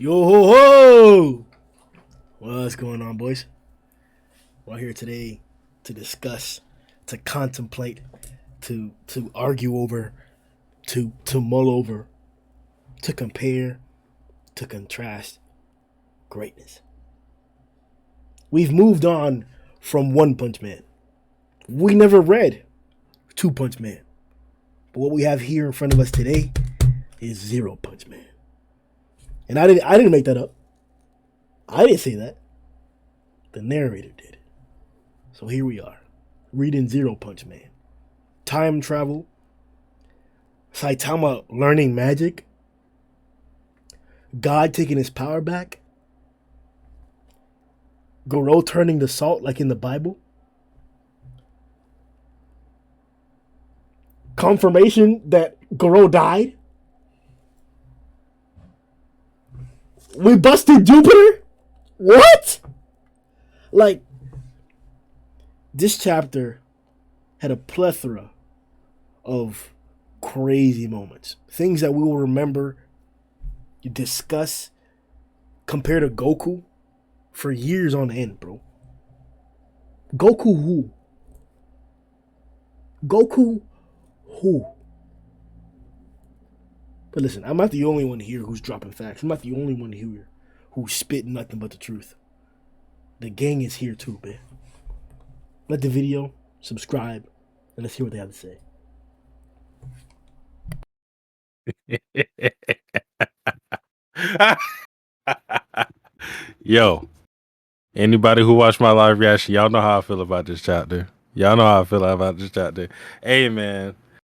Yo ho ho! What's going on, boys? We're here today to discuss, to contemplate, to argue over, to mull over, to compare, to contrast greatness. We've moved on from One Punch Man. We never read Two Punch Man. But what we have here in front of us today is Zero Punch Man. And I didn't make that up. I didn't say that. The narrator did. So here we are, reading Zero Punch Man. Time travel, Saitama learning magic, God taking his power back, Garou turning to salt like in the Bible, confirmation that Garou died, we busted Jupiter? What? Like, this chapter had a plethora of crazy moments. Things that we will remember, you discuss, compare to Goku for years on end, bro. Goku who? Goku who? But listen, I'm not the only one here who's dropping facts. I'm not the only one here who's spitting nothing but the truth. The gang is here too, man. Like the video, subscribe, and let's hear what they have to say. Yo, anybody who watched my live reaction, y'all know how I feel about this chapter. Y'all know how I feel about this chapter. Hey, man,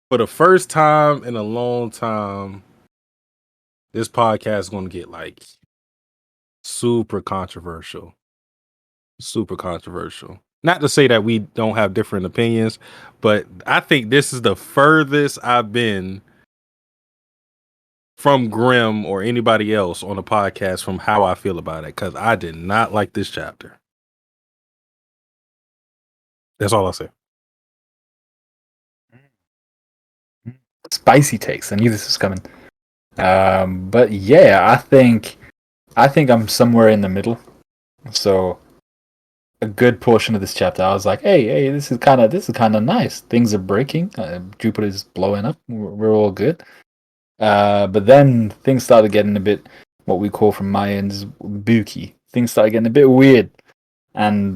for the first time in a long time, this podcast is going to get like super controversial. Super controversial. Not to say that we don't have different opinions, but I think this is the furthest I've been from Grimm or anybody else on the podcast from how I feel about it, because I did not like this chapter. That's all I say. Spicy takes. I knew this was coming. But yeah, I think I'm somewhere in the middle. So a good portion of this chapter, I was like, hey, this is kind of nice. Things are breaking. Jupiter's blowing up. We're all good. But then things started getting a bit what we call from Mayans booky. Things started getting a bit weird. And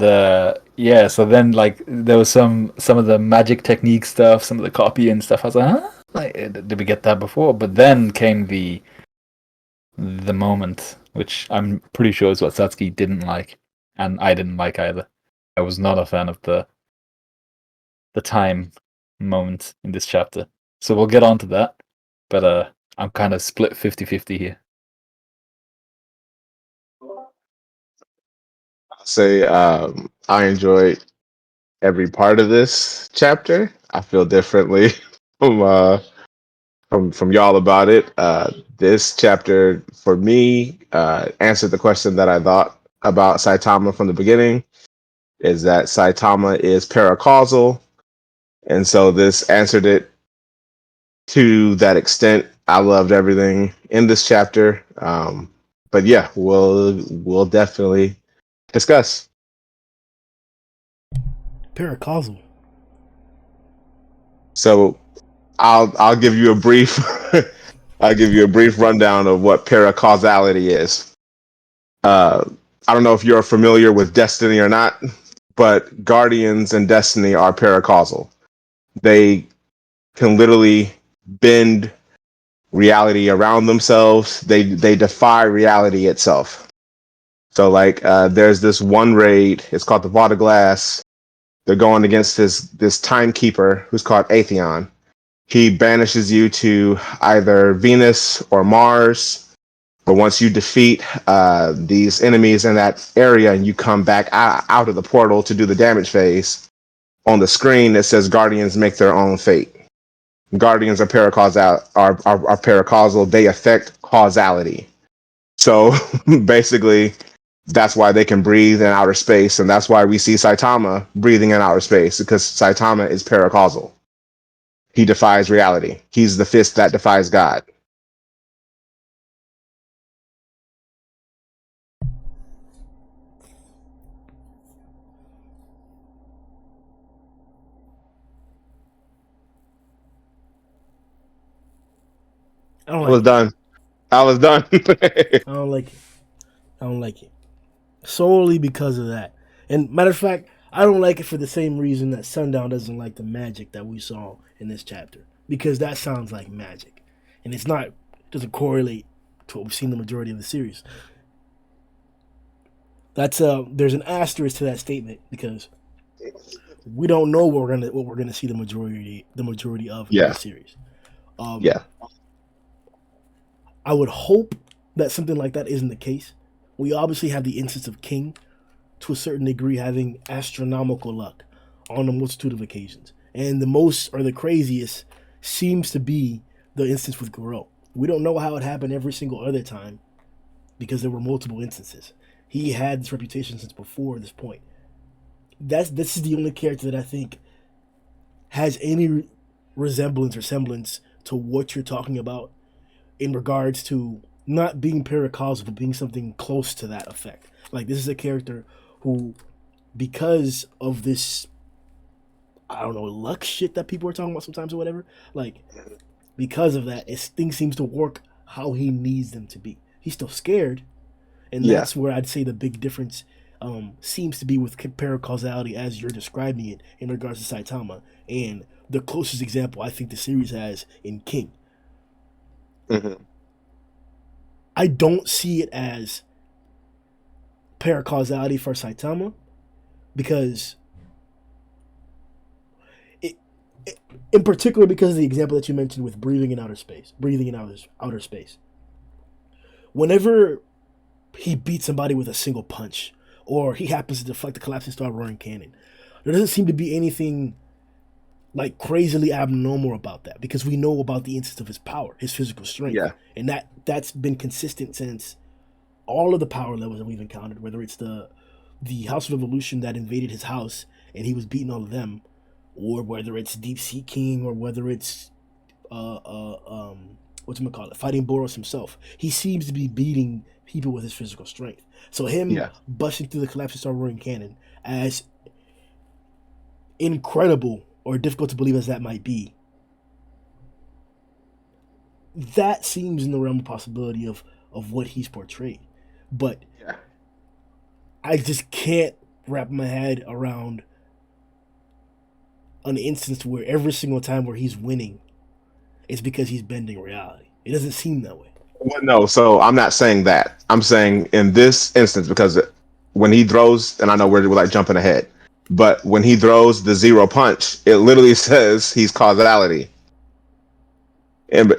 yeah, so then like there was some of the magic technique stuff, some of the copy and stuff. I was like, huh? Like, did we get that before? But then came the moment, which I'm pretty sure is what Satsuki didn't like, and I didn't like either. I was not a fan of the time moment in this chapter. So we'll get on to that. But I'm kind of split 50-50 here. I'll say I enjoyed every part of this chapter. I feel differently from y'all about it. This chapter for me answered the question that I thought about Saitama from the beginning. Is that Saitama is paracausal, and so this answered it to that extent. I loved everything in this chapter. But yeah, we'll definitely discuss. Paracausal. So I'll give you a brief I'll give you a brief rundown of what paracausality is. I don't know if you're familiar with Destiny or not, but Guardians and Destiny are paracausal. They can literally bend reality around themselves. They defy reality itself. So like there's this one raid, it's called the Vault of Glass. They're going against this timekeeper who's called Atheon. He banishes you to either Venus or Mars. But once you defeat these enemies in that area and you come back out of the portal to do the damage phase, on the screen it says Guardians make their own fate. Guardians are paracausal. They affect causality. So basically, that's why they can breathe in outer space, and that's why we see Saitama breathing in outer space, because Saitama is paracausal. He defies reality. He's the fist that defies God. I don't I like was it. done. I was done. I don't like it. I don't like it. Solely because of that. And matter of fact, I don't like it for the same reason that Sundown doesn't like the magic that we saw in this chapter. Because that sounds like magic. And it's not, doesn't correlate to what we've seen the majority of the series. That's there's an asterisk to that statement because we don't know what we're gonna see the majority of in Yeah. this series. Yeah. I would hope that something like that isn't the case. We obviously have the instance of King, to a certain degree, having astronomical luck on a multitude of occasions. And the most or the craziest seems to be the instance with Garou. We don't know how it happened every single other time because there were multiple instances. He had this reputation since before this point. This is the only character that I think has any resemblance or semblance to what you're talking about in regards to not being paracausal, but being something close to that effect. Like, this is a character who, because of this, I don't know, luck shit that people are talking about sometimes or whatever, like, because of that, things seems to work how he needs them to be. He's still scared, and Yeah. that's where I'd say the big difference seems to be with paracausality as you're describing it in regards to Saitama, and the closest example I think the series has in King. Mm-hmm. I don't see it as paracausality for Saitama because in particular because of the example that you mentioned with breathing in outer space. Whenever he beats somebody with a single punch, or he happens to deflect the collapsing star roaring cannon, there doesn't seem to be anything like crazily abnormal about that because we know about the instance of his power, his physical strength, Yeah. and that's been consistent since all of the power levels that we've encountered, whether it's the House of Evolution that invaded his house and he was beating all of them, or whether it's Deep Sea King, or whether it's fighting Boros himself. He seems to be beating people with his physical strength. So him Yeah. busting through the collapsing star roaring cannon, as incredible or difficult to believe as that might be, that seems in the realm of possibility of what he's portrayed. But Yeah. I just can't wrap my head around an instance where every single time where he's winning, it's because he's bending reality. It doesn't seem that way. Well, no, so I'm not saying that. I'm saying in this instance, because when he throws, and I know we're like jumping ahead, but when he throws the zero punch, it literally says he's causality. And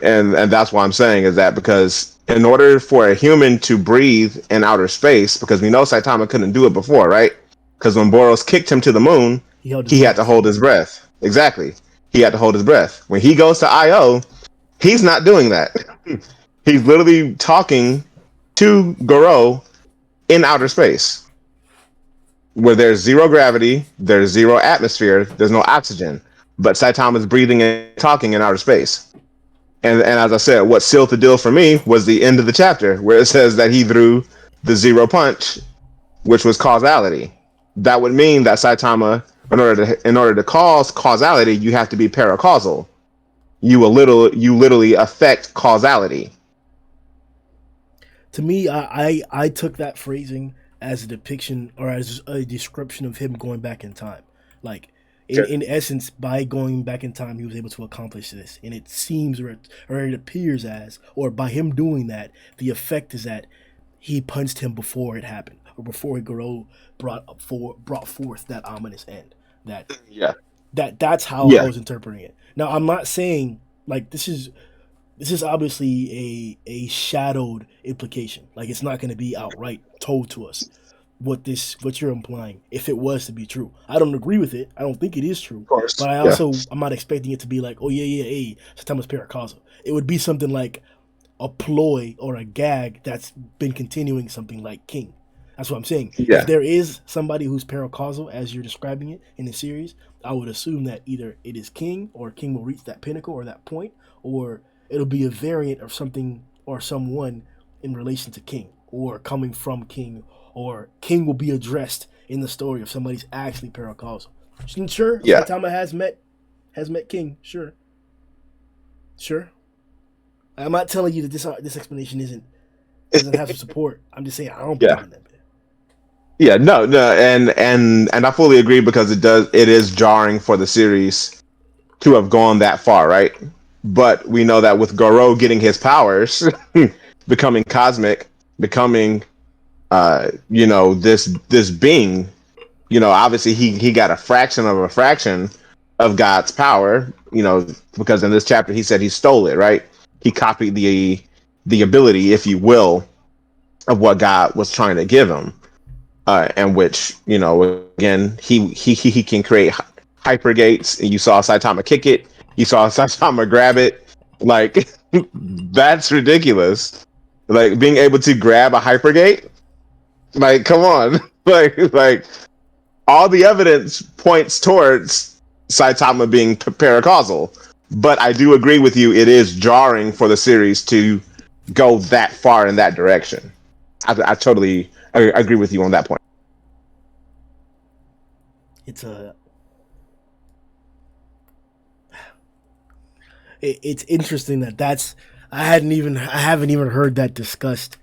that's why I'm saying is that because in order for a human to breathe in outer space, because we know Saitama couldn't do it before, right? Because when Boros kicked him to the moon, He held his he had to breath. hold his breath. Exactly. He had to hold his breath. When he goes to IO, he's not doing that. He's literally talking to Garou in outer space, where there's zero gravity, there's zero atmosphere, there's no oxygen, but Saitama's breathing and talking in outer space. And as I said, what sealed the deal for me was the end of the chapter where it says that he threw the zero punch, which was causality. That would mean that Saitama, in order to cause causality, you have to be paracausal. You literally affect causality. To me, I took that phrasing as a depiction or as a description of him going back in time. Like, in essence, by going back in time, he was able to accomplish this. And it seems, or it appears as, or by him doing that, the effect is that he punched him before it happened, or before Garou brought forth that ominous end. Yeah. That's how I Yeah. was interpreting it. Now, I'm not saying like this is obviously a shadowed implication. Like, it's not going to be outright told to us what you're implying if it was to be true. I don't agree with it. I don't think it is true. Of course. But Yeah. I'm not expecting it to be like, oh yeah, hey, Satama's paracausal. It would be something like a ploy or a gag that's been continuing, something like King. That's what I'm saying. Yeah. If there is somebody who's paracausal as you're describing it in the series, I would assume that either it is King, or King will reach that pinnacle or that point, or it'll be a variant of something or someone in relation to King, or coming from King, or King will be addressed in the story if somebody's actually paracausal. Sure, Yeah. Saitama has met King. Sure. I'm not telling you that this explanation doesn't have some support. I'm just saying I don't Yeah. believe in that. Yeah, no, no, and I fully agree because it is jarring for the series to have gone that far, right? But we know that with Garou getting his powers, becoming cosmic, becoming this being, obviously he got a fraction of God's power, because in this chapter he said he stole it, right? He copied the ability, if you will, of what God was trying to give him. And which, again, he can create hyper gates. And you saw Saitama kick it. You saw Saitama grab it. Like, that's ridiculous. Like, being able to grab a hyper gate. Like, come on. like all the evidence points towards Saitama being paracausal. But I do agree with you. It is jarring for the series to go that far in that direction. I totally agree with you on that point. It's interesting that's I haven't even heard that discussed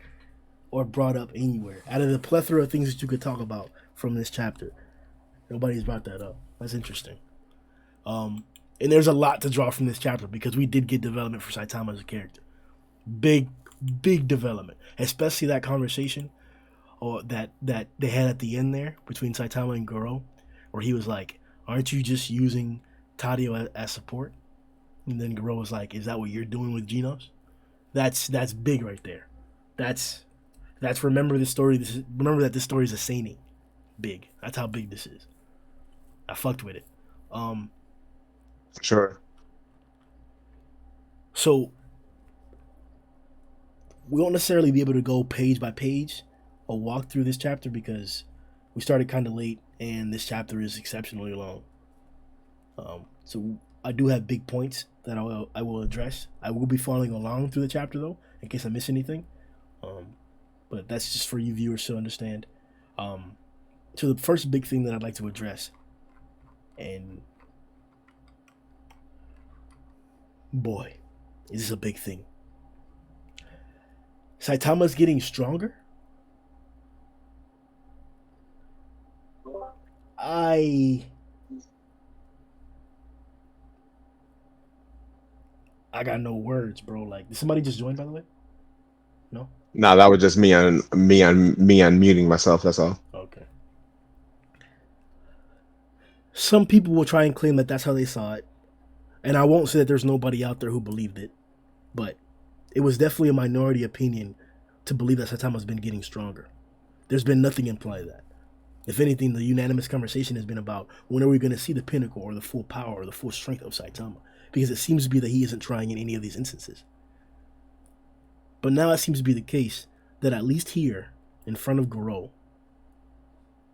or brought up anywhere. Out of the plethora of things that you could talk about from this chapter, nobody's brought that up. That's interesting. And there's a lot to draw from this chapter because we did get development for Saitama as a character. Big development, especially that conversation or that they had at the end there between Saitama and Garou, where he was like, "Aren't you just using Tadio as support?" And then Garou was like, "Is that what you're doing with Genos?" That's big right there. That's remember this story. Remember that this story is a seinen. Big. That's how big this is. I fucked with it. Sure. So we won't necessarily be able to go page by page or walk through this chapter because we started kind of late and this chapter is exceptionally long. So I do have big points that I will address. I will be following along through the chapter though, in case I miss anything. But that's just for you viewers to understand. So the first big thing that I'd like to address, and boy, is this a big thing. Saitama's getting stronger. I got no words, bro. Like, did somebody just join, by the way? No. No, that was just me unmuting myself. That's all. Okay. Some people will try and claim that that's how they saw it, and I won't say that there's nobody out there who believed it, but it was definitely a minority opinion to believe that Saitama's been getting stronger. There's been nothing imply that. If anything, the unanimous conversation has been about when are we going to see the pinnacle or the full power or the full strength of Saitama, because it seems to be that he isn't trying in any of these instances. But now it seems to be the case that at least here, in front of Garou,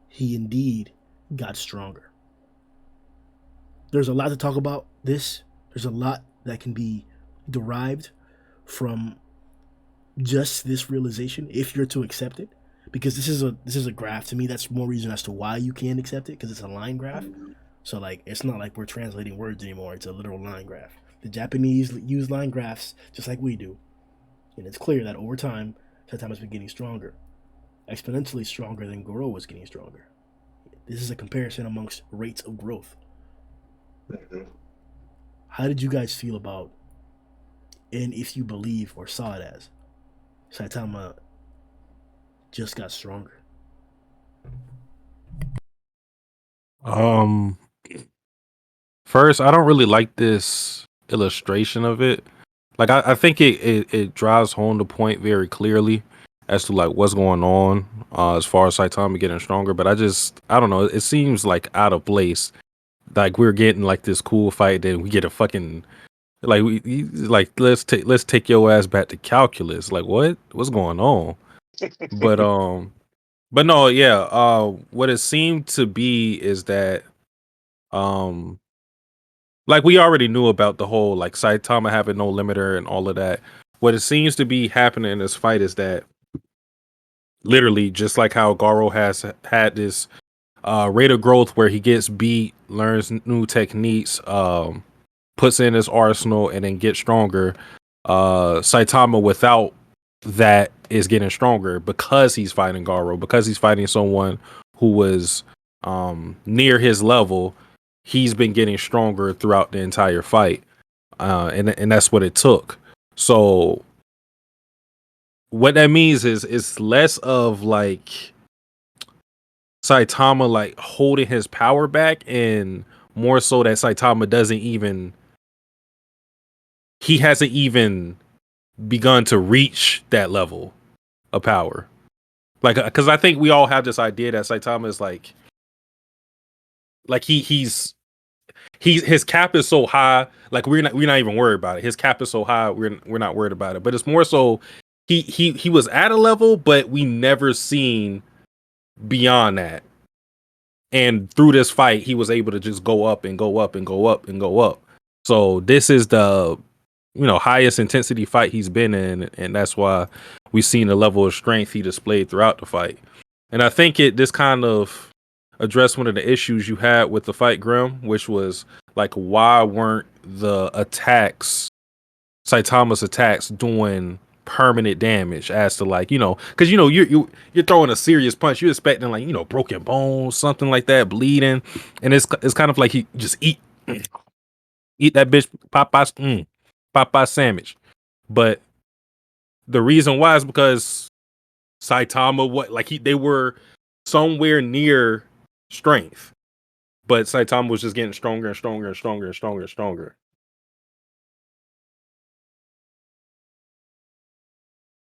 he indeed got stronger. There's a lot to talk about this. There's a lot that can be derived from just this realization if you're to accept it, because this is a graph. To me, that's more reason as to why you can't accept it, because it's a line graph. So like, it's not like we're translating words anymore. It's a literal line graph. The Japanese use line graphs just like we do, and it's clear that over time Saitama's been getting stronger, exponentially stronger than Garou was getting stronger. This is a comparison amongst rates of growth. How did you guys feel about, and if you believe or saw it as, Saitama just got stronger? First, I don't really like this illustration of it. Like, I think it drives home the point very clearly as to like what's going on as far as Saitama getting stronger. But I don't know. It seems like out of place. Like we're getting like this cool fight, then we get a fucking like let's take your ass back to calculus. Like what's going on? But but no, yeah. What it seemed to be is that like we already knew about the whole like Saitama having no limiter and all of that. What it seems to be happening in this fight is that literally just like how Garou has had this rate of growth where he gets beat, learns new techniques, puts in his arsenal, and then gets stronger. Saitama without that is getting stronger because he's fighting Garou, because he's fighting someone who was near his level. He's been getting stronger throughout the entire fight, and that's what it took. So what that means is it's less of like Saitama like holding his power back, and more so that Saitama he hasn't even begun to reach that level of power. Like, because I think we all have this idea that Saitama is like he's his cap is so high. Like we're not even worried about it. His cap is so high. We're not worried about it. But it's more so he was at a level, but we never seen beyond that. And through this fight, he was able to just go up and go up and go up and go up. So this is the highest intensity fight he's been in, and that's why we've seen the level of strength he displayed throughout the fight. And I think this kind of addressed one of the issues you had with the fight, Grim, which was like, why weren't the attacks, Saitama's attacks, doing permanent damage? As to like, because you're throwing a serious punch, you're expecting like broken bones, something like that, bleeding, and it's kind of like he just eat that bitch Popeye sandwich. But the reason why is because Saitama, they were somewhere near strength, but Saitama was just getting stronger and stronger and stronger and stronger and stronger.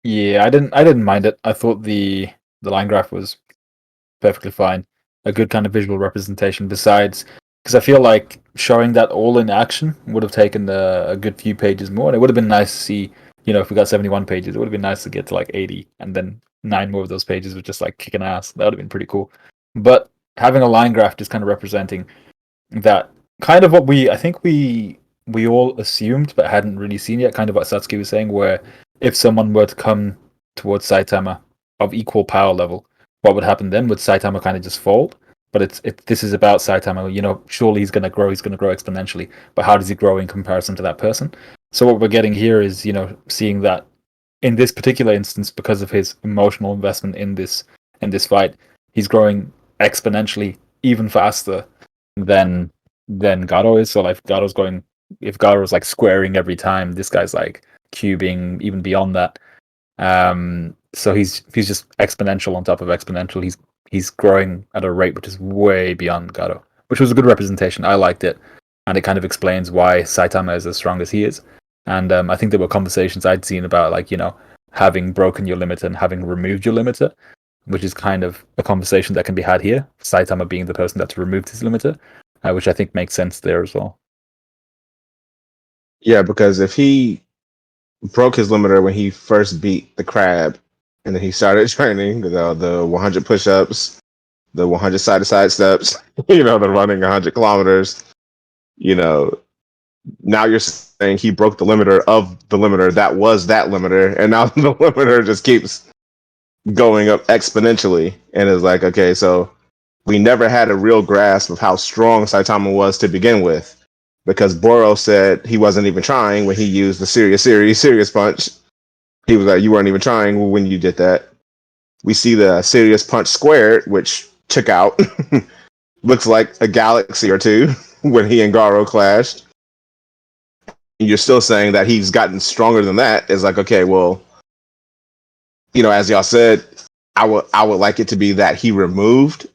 Yeah, I didn't mind it. I thought the line graph was perfectly fine. A good kind of visual representation. Besides, because I feel like showing that all in action would have taken a good few pages more, and it would have been nice to see. If we got 71 pages, it would have been nice to get to like 80, and then 9 more of those pages were just like kicking ass. That would have been pretty cool. But having a line graph just kind of representing that kind of what I think we all assumed but hadn't really seen yet, kind of what Satsuki was saying, where if someone were to come towards Saitama of equal power level, what would happen then? Would Saitama kind of just fall? But this is about Saitama. Surely he's going to grow exponentially, but how does he grow in comparison to that person? So what we're getting here is, seeing that in this particular instance, because of his emotional investment in this fight, he's growing exponentially even faster than Garou is. So like if Garou's like squaring every time, this guy's like cubing even beyond that. So he's just exponential on top of exponential. He's growing at a rate which is way beyond Garou, which was a good representation. I liked it, and it kind of explains why Saitama is as strong as he is. And I think there were conversations I'd seen about like having broken your limiter and having removed your limiter, which is kind of a conversation that can be had here. Saitama being the person that's removed his limiter, which I think makes sense there as well. Yeah, because if he broke his limiter when he first beat the crab, and then he started training the 100 push-ups, the 100 side-to-side steps, the running 100 kilometers, now you're saying he broke the limiter of the limiter that was that limiter, and now the limiter just keeps going up exponentially, and it's like, okay, so we never had a real grasp of how strong Saitama was to begin with, because Boro said he wasn't even trying when he used the serious punch. He was like, you weren't even trying when you did that. We see the serious punch squared, which took out looks like a galaxy or two when he and Garou clashed. You're still saying that he's gotten stronger than that. It's like, okay, well, as y'all said, I would like it to be that he removed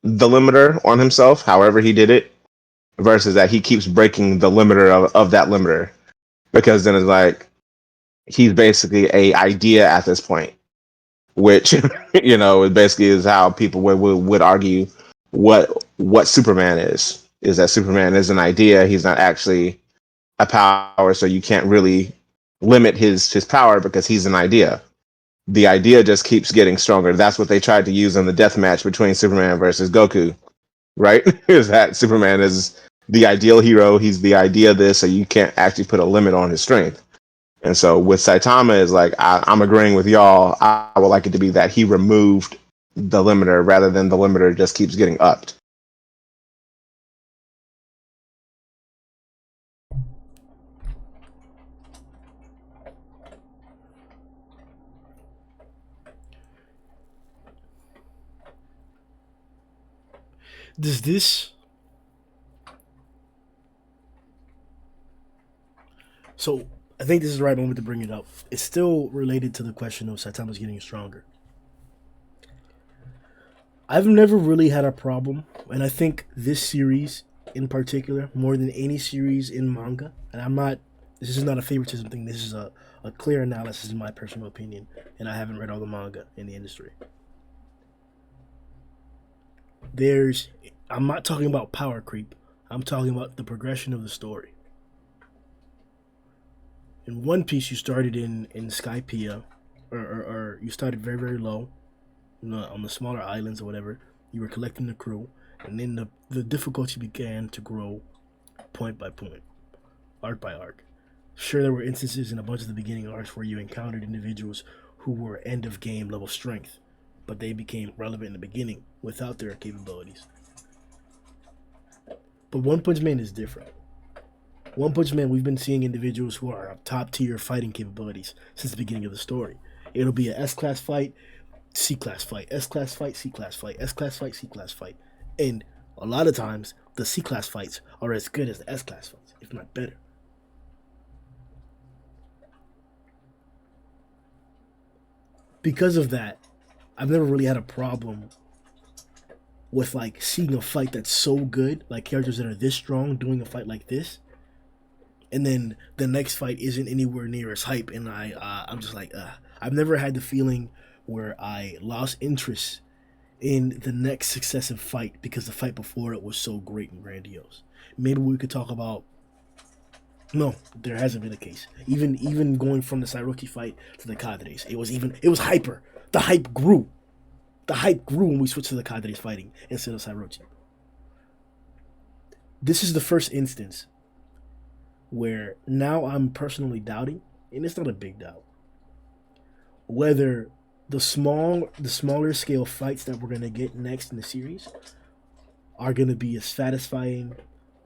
the limiter on himself, however he did it, versus that he keeps breaking the limiter of that limiter, because then it's like he's basically a idea at this point, which it basically is how people would argue what Superman is that Superman is an idea. He's not actually a power, so you can't really limit his power because he's an idea. The idea just keeps getting stronger. That's what they tried to use in the death match between Superman versus Goku, right? Is that Superman is the ideal hero, he's the idea of this, so you can't actually put a limit on his strength. And so with Saitama, is like, I'm agreeing with y'all. I would like it to be that he removed the limiter rather than the limiter just keeps getting upped. Does this? So I think this is the right moment to bring it up. It's still related to the question of Saitama's getting stronger. I've never really had a problem, and I think this series in particular, more than any series in manga, and I'm not, this is not a favoritism thing, this is a clear analysis in my personal opinion, and I haven't read all the manga in the industry. There's, I'm not talking about power creep, I'm talking about the progression of the story. In One Piece, you started in Skypiea, or you started very, very low, on the smaller islands or whatever. You were collecting the crew, and then the difficulty began to grow point by point, arc by arc. Sure, there were instances in a bunch of the beginning arcs where you encountered individuals who were end of game level strength, but they became relevant in the beginning without their capabilities. But One Punch Man is different. One Punch Man, we've been seeing individuals who are top tier fighting capabilities since the beginning of the story. It'll be a S class fight, C class fight, S class fight, C class fight, S class fight, C class fight. And a lot of times, the C class fights are as good as the S class fights, if not better. Because of that, I've never really had a problem with like seeing a fight that's so good, like characters that are this strong doing a fight like this, and then the next fight isn't anywhere near as hype, and I'm just like, I've never had the feeling where I lost interest in the next successive fight because the fight before it was so great and grandiose. Maybe we could talk about. No, there hasn't been a case. Even going from the Sairoki fight to the Cadres, it was hyper. The hype grew. The hype grew when we switched to the Cadres fighting instead of Sairoki. This is the first instance where now I'm personally doubting, and it's not a big doubt, whether the smaller scale fights that we're gonna get next in the series are gonna be as satisfying,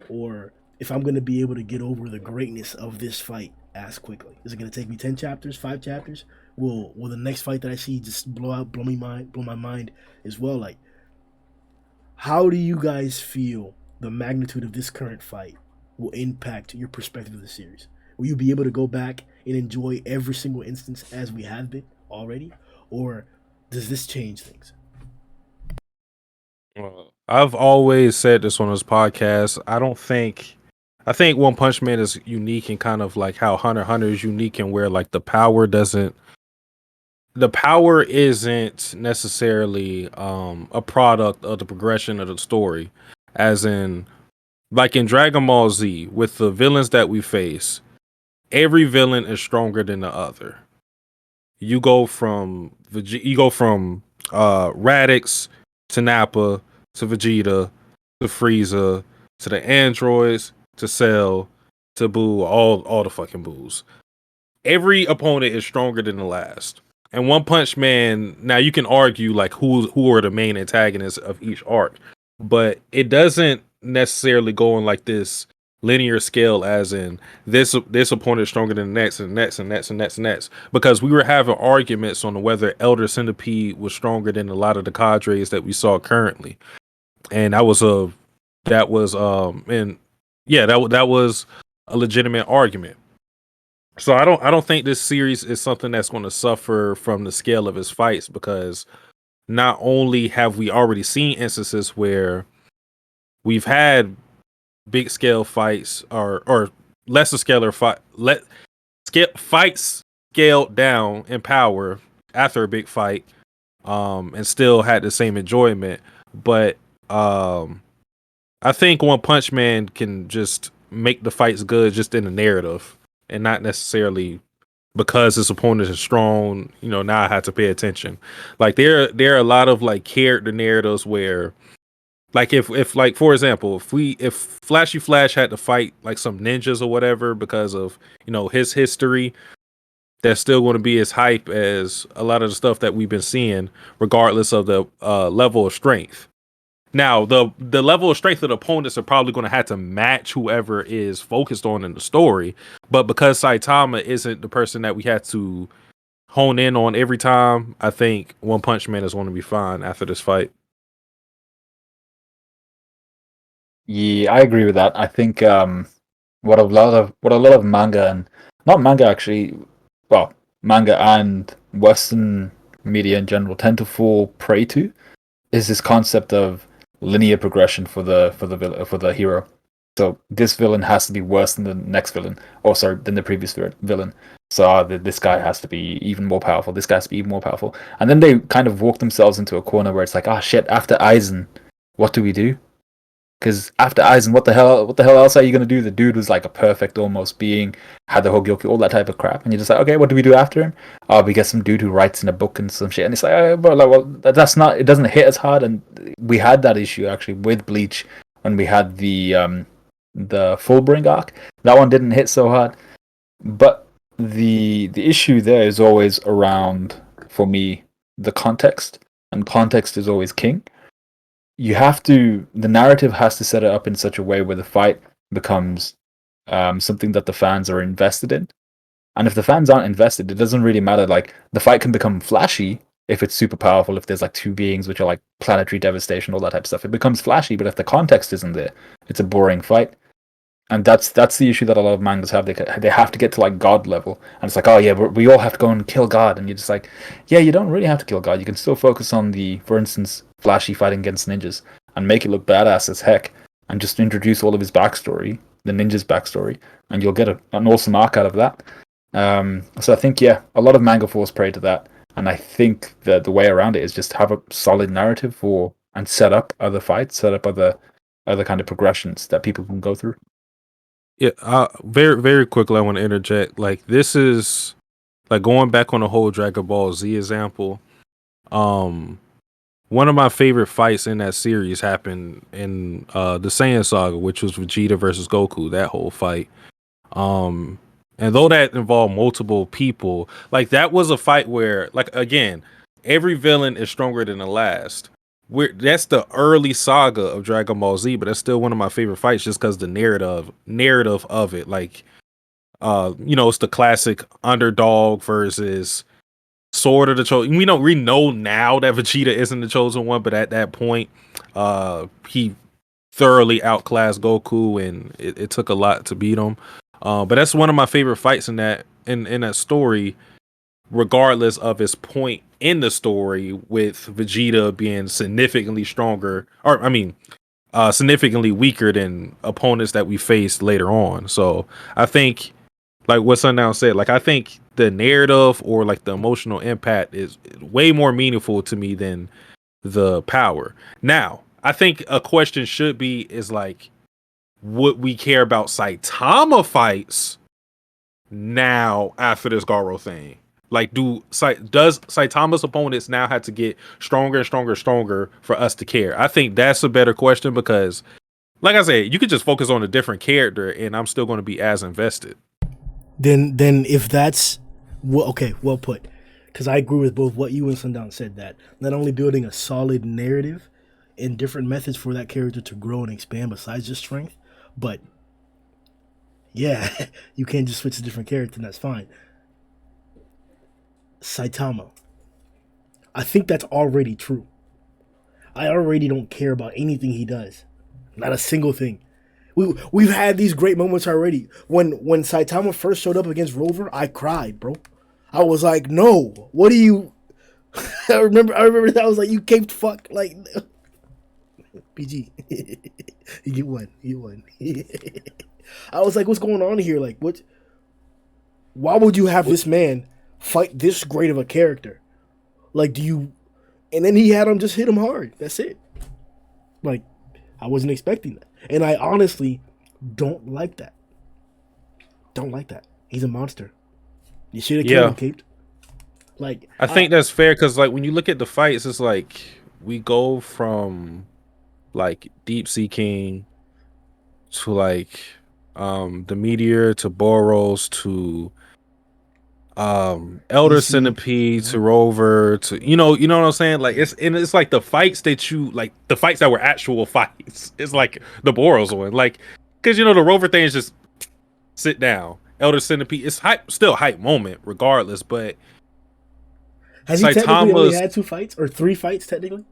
or if I'm gonna be able to get over the greatness of this fight as quickly. Is it gonna take me 10 chapters, 5 chapters? Will the next fight that I see just blow my mind as well? Like, how do you guys feel the magnitude of this current fight will impact your perspective of the series? Will you be able to go back and enjoy every single instance as we have been already? Or does this change things? I've always said this on this podcast. I think One Punch Man is unique in kind of like how Hunter x Hunter is unique and where like the power isn't necessarily a product of the progression of the story, as in like in Dragon Ball Z with the villains that we face. Every villain is stronger than the other. You go from Radix to Nappa to Vegeta to Frieza to the androids to Cell to Boo, all the fucking Boos. Every opponent is stronger than the last. And One Punch Man, now you can argue like who are the main antagonists of each arc, but it doesn't necessarily go on like this linear scale, as in this opponent is stronger than the next and the next and next and next and next. Because we were having arguments on whether Elder Centipede was stronger than a lot of the cadres that we saw currently, and that was a legitimate argument. So I don't think this series is something that's going to suffer from the scale of his fights, because not only have we already seen instances where we've had big scale fights or lesser scalar fights scaled down in power after a big fight, and still had the same enjoyment, but I think One Punch Man can just make the fights good just in the narrative, and not necessarily because his opponent is strong. Now I have to pay attention. Like there are a lot of like character narratives where, like if like for example, if Flashy Flash had to fight like some ninjas or whatever because of his history, that's still going to be as hype as a lot of the stuff that we've been seeing, regardless of the level of strength. Now, the level of strength of the opponents are probably going to have to match whoever is focused on in the story. But because Saitama isn't the person that we have to hone in on every time, I think One Punch Man is going to be fine after this fight. Yeah, I agree with that. I think what a lot of manga and not manga actually, well, manga and Western media in general tend to fall prey to is this concept of linear progression for the hero. So this villain has to be worse than the next villain, or sorry, than the previous villain. So this guy has to be even more powerful. This guy has to be even more powerful, and then they kind of walk themselves into a corner where it's like, ah, shit. After Aizen, what do we do? Because after Aizen, what the hell else are you gonna do? The dude was like a perfect almost being, had the Hogyoku, all that type of crap, and you're just like, okay, what do we do after him? Oh, we get some dude who writes in a book and some shit, and it's like, well, that's not, it doesn't hit as hard, and we had that issue actually with Bleach when we had the Fullbring arc. That one didn't hit so hard, but the issue there is always around, for me, the context, and context is always king. The narrative has to set it up in such a way where the fight becomes something that the fans are invested in. And if the fans aren't invested, it doesn't really matter. Like, the fight can become flashy if it's super powerful, if there's like two beings which are like planetary devastation, all that type of stuff. It becomes flashy, but if the context isn't there, it's a boring fight. And that's the issue that a lot of mangas have. They have to get to like God level, and it's like, oh yeah, we all have to go and kill God, and you're just like, yeah, you don't really have to kill God. You can still focus on the, for instance, flashy fighting against ninjas, and make it look badass as heck, and just introduce all of his backstory, the ninja's backstory, and you'll get an awesome arc out of that. So I think, yeah, a lot of manga falls prey to that, and I think that the way around it is just have a solid narrative and set up other fights, set up other kind of progressions that people can go through. Yeah, very very quickly, I want to interject. Like, this is like going back on the whole Dragon Ball Z example. One of my favorite fights in that series happened in the Saiyan Saga, which was Vegeta versus Goku. That whole fight. And though that involved multiple people, like, that was a fight where, like, again, every villain is stronger than the last. That's the early saga of Dragon Ball Z, but that's still one of my favorite fights just because the narrative of it. Like, it's the classic underdog versus Sword of the Chosen. We know now that Vegeta isn't the chosen one, but at that point, he thoroughly outclassed Goku, and it took a lot to beat him. But that's one of my favorite fights in that story, regardless of its point in the story, with Vegeta being significantly stronger, or significantly weaker than opponents that we faced later on. So I think, like what Sundown said, like, I think the narrative or like the emotional impact is way more meaningful to me than the power. Now, I think a question should be is like, would we care about Saitama fights now after this Garou thing? Like, does Saitama's opponents now have to get stronger and stronger and stronger for us to care? I think that's a better question, because, like I said, you could just focus on a different character and I'm still going to be as invested. Then if that's well put, because I agree with both what you and Sundown said, that not only building a solid narrative and different methods for that character to grow and expand besides just strength, but yeah, you can't just switch a different character and that's fine. Saitama, I think that's already true. I already don't care about anything he does, not a single thing. We've had these great moments already. When Saitama first showed up against Rover, I cried, bro. I was like, no, what do you? I remember that. I was like, you caped fuck, like, PG. You won. I was like, what's going on here? Like, what? Why would you have this man fight this great of a character? Like, do you? And then he had him just hit him hard. That's it. Like, I wasn't expecting that. And I honestly don't like that. Don't like that. He's a monster. You should have killed him, caped. Like, I think that's fair, because, like, when you look at the fights, it's like we go from like Deep Sea King to like the Meteor to Boros to Elder Centipede to Rover to you know what I'm saying? Like, it's like the fights that were actual fights. It's like the Boros one, like, because the Rover thing is just sit down. Elder Centipede, it's still hype moment regardless, but has he technically only had 2 fights or 3 fights technically?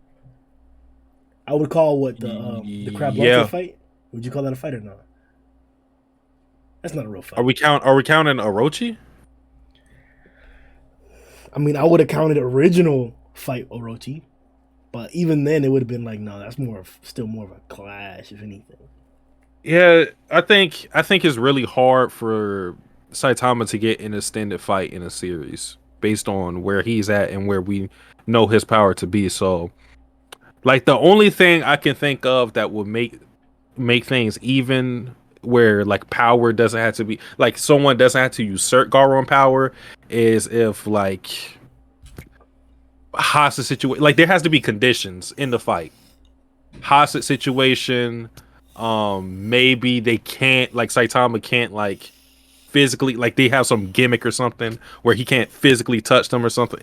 I would call what the Crab Monster fight. Would you call that a fight or not? That's not a real fight. Are we counting Orochi? I mean, I would have counted original fight Orochi, but even then, it would have been like, no, that's still more of a clash, if anything. Yeah, I think it's really hard for Saitama to get an extended fight in a series based on where he's at and where we know his power to be. So, like, the only thing I can think of that would make things even, where like power doesn't have to be like someone doesn't have to usurp Garou on power, is if like hostage situation, like there has to be conditions in the fight. Hostage situation, maybe they can't, like Saitama can't like physically, like they have some gimmick or something where he can't physically touch them or something.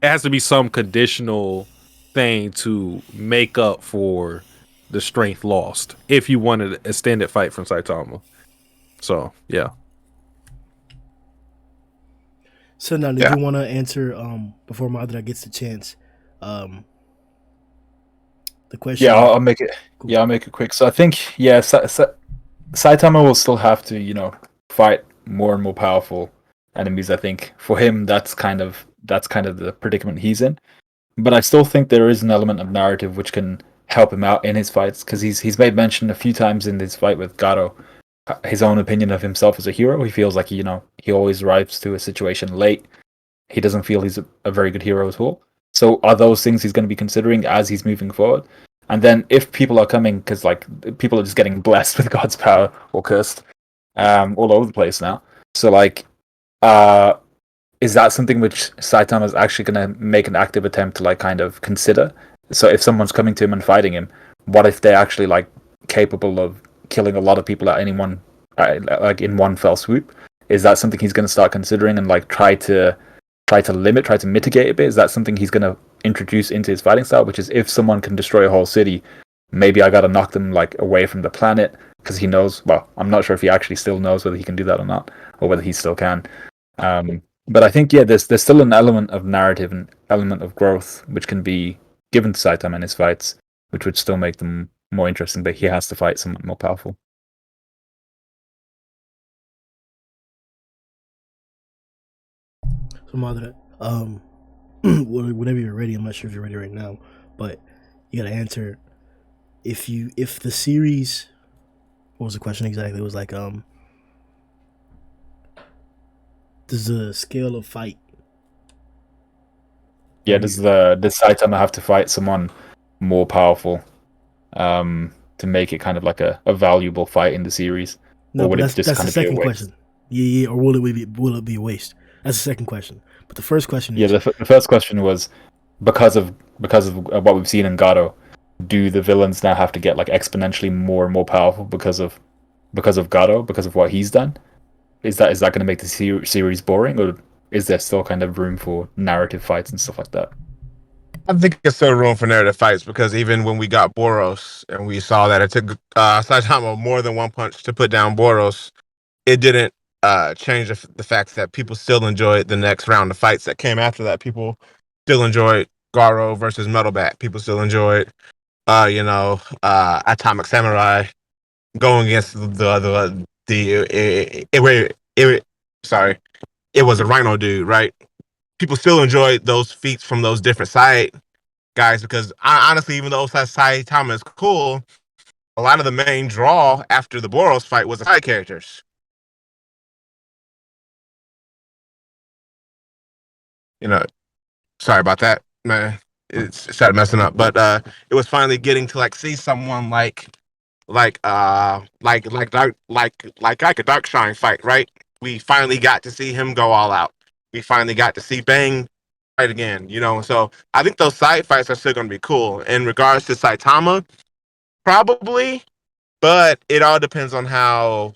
It has to be some conditional thing to make up for the strength lost if you wanted an extended fight from Saitama. So yeah. So now, did you want to answer before Madara gets the chance? The question. Yeah, I'll make it. Cool. Yeah, I'll make it quick. So I think Saitama will still have to fight more and more powerful enemies. I think for him that's kind of the predicament he's in. But I still think there is an element of narrative which can help him out in his fights, because he's made mention a few times in this fight with Garou, his own opinion of himself as a hero. He feels like he always arrives to a situation late. He doesn't feel he's a very good hero at all. So are those things he's going to be considering as he's moving forward? And then if people are coming, because like people are just getting blessed with God's power or cursed all over the place now. So like, is that something which Saitama is actually going to make an active attempt to like kind of consider? So if someone's coming to him and fighting him, what if they're actually like capable of killing a lot of people at any one, like in one fell swoop? Is that something he's going to start considering and like try to mitigate a bit? Is that something he's going to introduce into his fighting style, which is if someone can destroy a whole city, maybe I got to knock them like away from the planet, because he knows, well, I'm not sure if he actually still knows whether he can do that or not, or whether he still can. But I think, yeah, there's still an element of narrative and element of growth which can be given to Saitama in his fights, which would still make them more interesting, but he has to fight someone more powerful. So Madara, whenever you're ready, I'm not sure if you're ready right now, but you gotta answer if the series, what was the question exactly? It was like does the scale of fight, does Saitama have to fight someone more powerful to make it kind of like a valuable fight in the series? No, but that's the second question. Yeah, or will it be a waste? That's the second question. But the first question is, the first question was because of what we've seen in Garou, do the villains now have to get like exponentially more and more powerful because of Garou, because of what he's done? Is that going to make the series boring, or is there still kind of room for narrative fights and stuff like that? I think there's still room for narrative fights, because even when we got Boros and we saw that it took Saitama more than one punch to put down Boros, it didn't change the fact that people still enjoyed the next round of fights that came after that. People still enjoyed Garou versus Metalbat. People still enjoyed, Atomic Samurai going against it was a Rhino dude, right? People still enjoyed those feats from those different side guys, because honestly, even though Saitama is cool, a lot of the main draw after the Boros fight was the side characters. Sorry about that, man. It started messing up, but it was finally getting to like see someone like a Darkshine fight, right? We finally got to see him go all out. We finally got to see Bang fight again, So I think those side fights are still going to be cool. In regards to Saitama, probably, but it all depends on how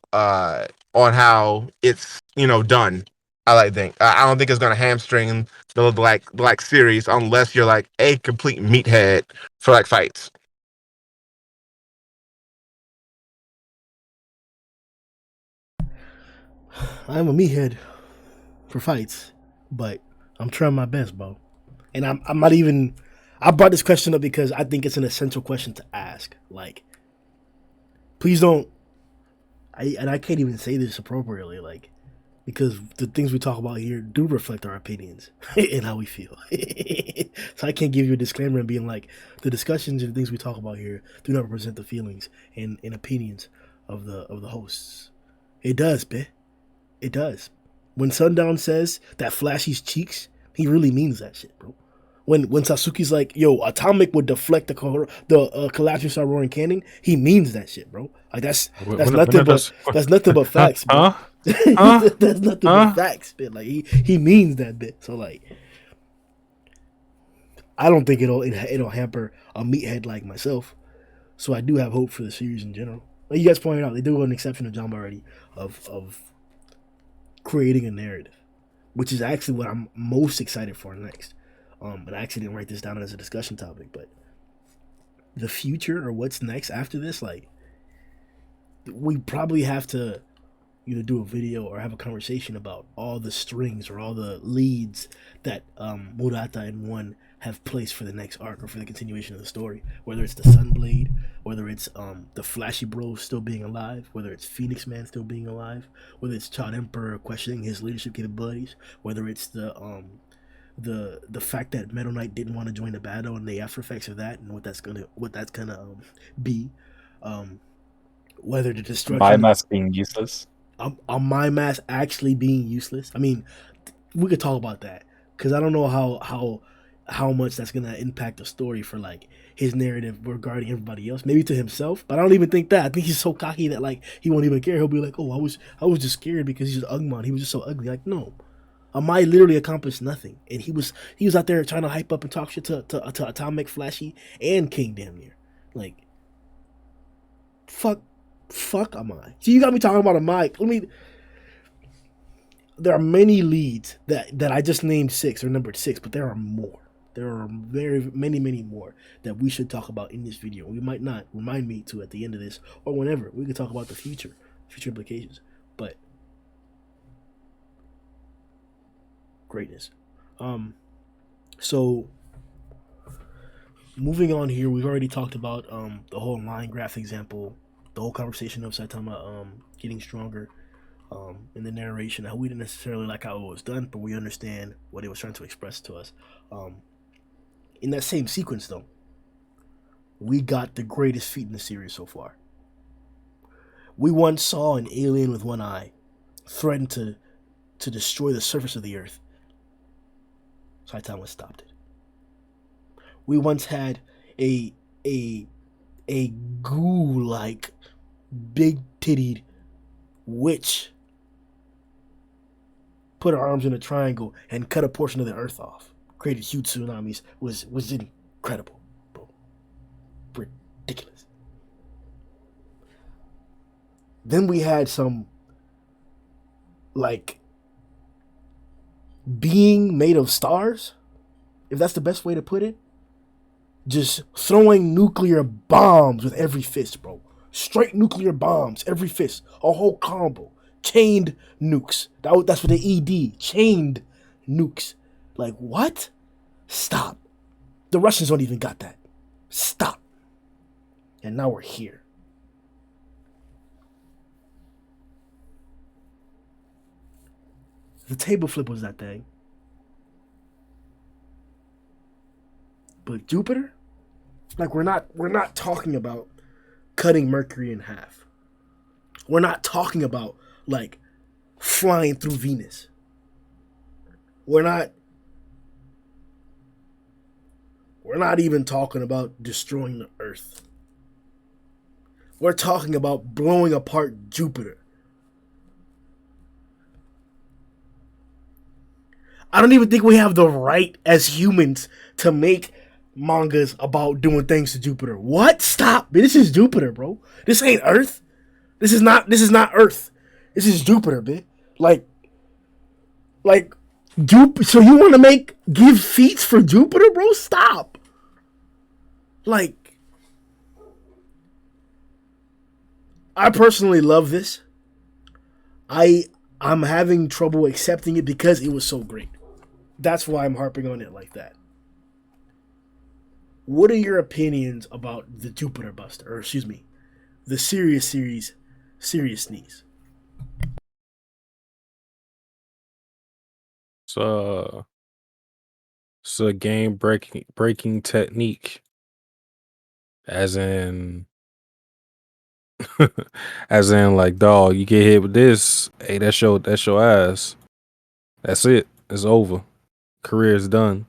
it's done. I think I don't think it's going to hamstring the like series unless you're like a complete meathead for like fights. I'm a meathead for fights, but I'm trying my best, bro. And I'm not even. I brought this question up because I think it's an essential question to ask. Like, please don't. I can't even say this appropriately, like, because the things we talk about here do reflect our opinions and how we feel. So I can't give you a disclaimer and being like, the discussions and things we talk about here do not represent the feelings and opinions of the hosts. It does, bitch. It does. When Sundown says that Flashy's cheeks, he really means that shit, bro. When Satsuki's like, yo, Atomic would deflect the Collapse Star Roaring Cannon, he means that shit, bro. Like that's nothing but facts, bro. That's nothing but facts, man. Like he means that bit. So like, I don't think it'll hamper a meathead like myself. So I do have hope for the series in general. Like you guys pointed out, they do an exceptional job already of creating a narrative, which is actually what I'm most excited for next. And I actually didn't write this down as a discussion topic, but the future or what's next after this, like, we probably have to either do a video or have a conversation about all the strings or all the leads that Murata and One have placed for the next arc or for the continuation of the story. Whether it's the Sunblade, whether it's the Flashy Bros still being alive, whether it's Phoenix Man still being alive, whether it's Child Emperor questioning his leadership capabilities, whether it's the fact that Metal Knight didn't want to join the battle and the after effects of that and what that's gonna be, whether the destruction My mask being useless. My mask actually being useless. I mean, we could talk about that because I don't know how much that's gonna impact the story for like his narrative regarding everybody else. Maybe to himself, but I don't even think that. I think he's so cocky that like he won't even care. He'll be like, "Oh, I was just scared because he's just Ugmon. He was just so ugly." Like, no. Amai literally accomplished nothing, and he was out there trying to hype up and talk shit to Atomic, Flashy, and King damn near. Like, fuck Amai. See, you got me talking about Amai. There are many leads that I just named 6 or numbered 6, but there are more. There are very many more that we should talk about in this video. We might not remind me to at the end of this or whenever. We could talk about the future implications, but. Greatness. So moving on here, we've already talked about the whole line graph example, the whole conversation of Saitama getting stronger in the narration. How we didn't necessarily like how it was done, but we understand what it was trying to express to us. In that same sequence, though, we got the greatest feat in the series so far. We once saw an alien with one eye threaten to destroy the surface of the earth. Saitama stopped it. We once had a goo-like, big-tittied witch put her arms in a triangle and cut a portion of the earth off. Created huge tsunamis. Was incredible, bro. Ridiculous. Then we had some, like, being made of stars, if that's the best way to put it, just throwing nuclear bombs with every fist, bro. Straight nuclear bombs, every fist, a whole combo, chained nukes. That's what the ED, chained nukes. Like, what? Stop. The Russians don't even got that. Stop. And now we're here. The table flip was that thing. But Jupiter? Like, we're not talking about cutting Mercury in half. We're not talking about, like, flying through Venus. We're not even talking about destroying the Earth. We're talking about blowing apart Jupiter. I don't even think we have the right as humans to make mangas about doing things to Jupiter. What? Stop. This is Jupiter, bro. This ain't Earth. This is not Earth. This is Jupiter, bitch. Like so you want to give feats for Jupiter, bro? Stop. Like, I personally love this. I'm having trouble accepting it because it was so great. That's why I'm harping on it like that. What are your opinions about the Jupiter Buster? Or excuse me, the serious sneeze. So it's a game breaking technique, as in as in like, dog, you get hit with this, hey, that's your ass. That's it. It's over. Career's done.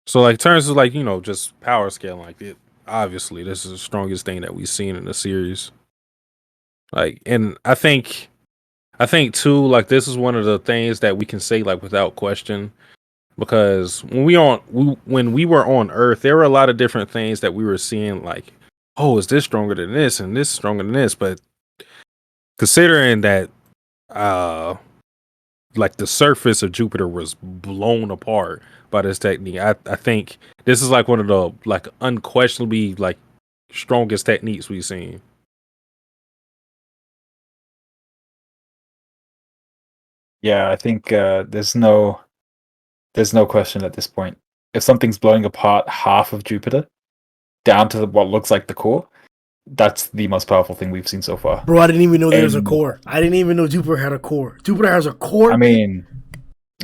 So like, terms of like, just power scaling, like it. Obviously, this is the strongest thing that we've seen in the series. Like, and I think too, like this is one of the things that we can say like without question, because when we were on Earth, there were a lot of different things that we were seeing. Like, oh, is this stronger than this, and this stronger than this? But considering that, like the surface of Jupiter was blown apart by this technique, I think this is like one of the like unquestionably like strongest techniques we've seen. Yeah, I think there's no question at this point. If something's blowing apart half of Jupiter down to what looks like the core, that's the most powerful thing we've seen so far. Bro, I didn't even know there was a core. I didn't even know Jupiter had a core. Jupiter has a core? I mean,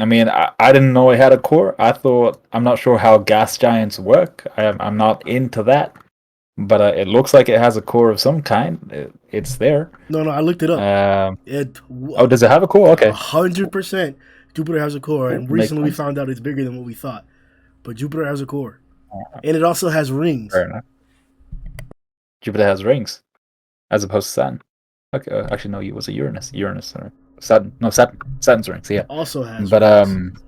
I didn't know it had a core. I'm not sure how gas giants work. I'm not into that. But it looks like it has a core of some kind. It's there. No, I looked it up. Does it have a core? Okay. 100% Jupiter has a core. And recently we found out it's bigger than what we thought. But Jupiter has a core. And it also has rings. Fair enough. Jupiter has rings, as opposed to Saturn. Okay, actually, no, it was a Uranus. Or Saturn. No, Saturn's rings, yeah. Also has rings.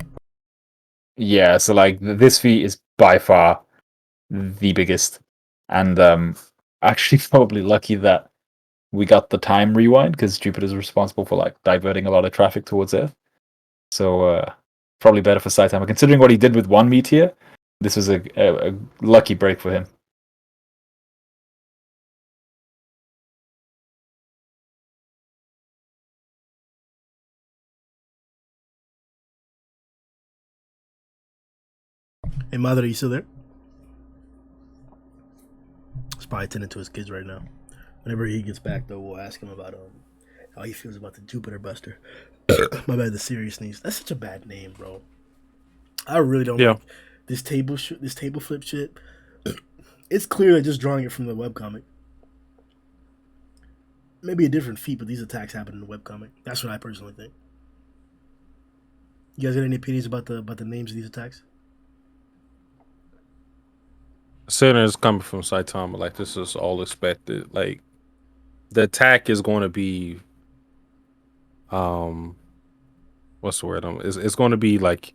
Yeah, so like this feat is by far the biggest. And actually probably lucky that we got the time rewind, because Jupiter's responsible for like diverting a lot of traffic towards Earth. So probably better for Saitama. Considering what he did with one meteor, this was a lucky break for him. Hey, Madre, you still there? He's probably tending to his kids right now. Whenever he gets back, though, we'll ask him about how he feels about the Jupiter Buster. My bad, the serious sneeze. That's such a bad name, bro. I really don't like this table flip shit. It's clear they're just drawing it from the webcomic. Maybe a different feat, but these attacks happen in the webcomic. That's what I personally think. You guys got any opinions about the names of these attacks? Considering it's coming from Saitama, like this is all expected. Like the attack is going to be, what's the word? It's going to be like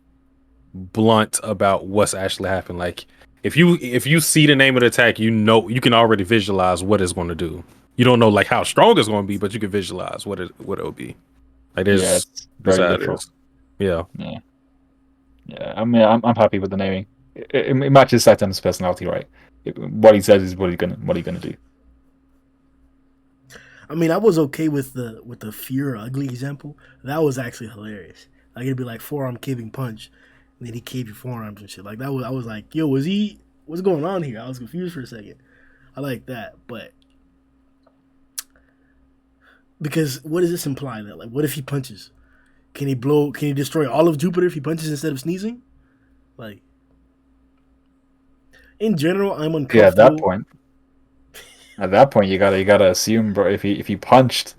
blunt about what's actually happening. Like if you see the name of the attack, you can already visualize what it's going to do. You don't know like how strong it's going to be, but you can visualize what it'll be. Like it's very literal. Yeah. I mean, I'm happy with the naming. It matches Saitama's personality, right? What he says is what he's gonna do. I mean, I was okay with the fear ugly example. That was actually hilarious. Like it'd be like forearm caving punch, and then he caved your forearms and shit. Like that I was like, yo, what's going on here? I was confused for a second. I like that, but because what does this imply? That like, what if he punches? Can he destroy all of Jupiter if he punches instead of sneezing? Like, in general, I'm uncomfortable. Yeah, at that point, you gotta assume, bro. If he punched,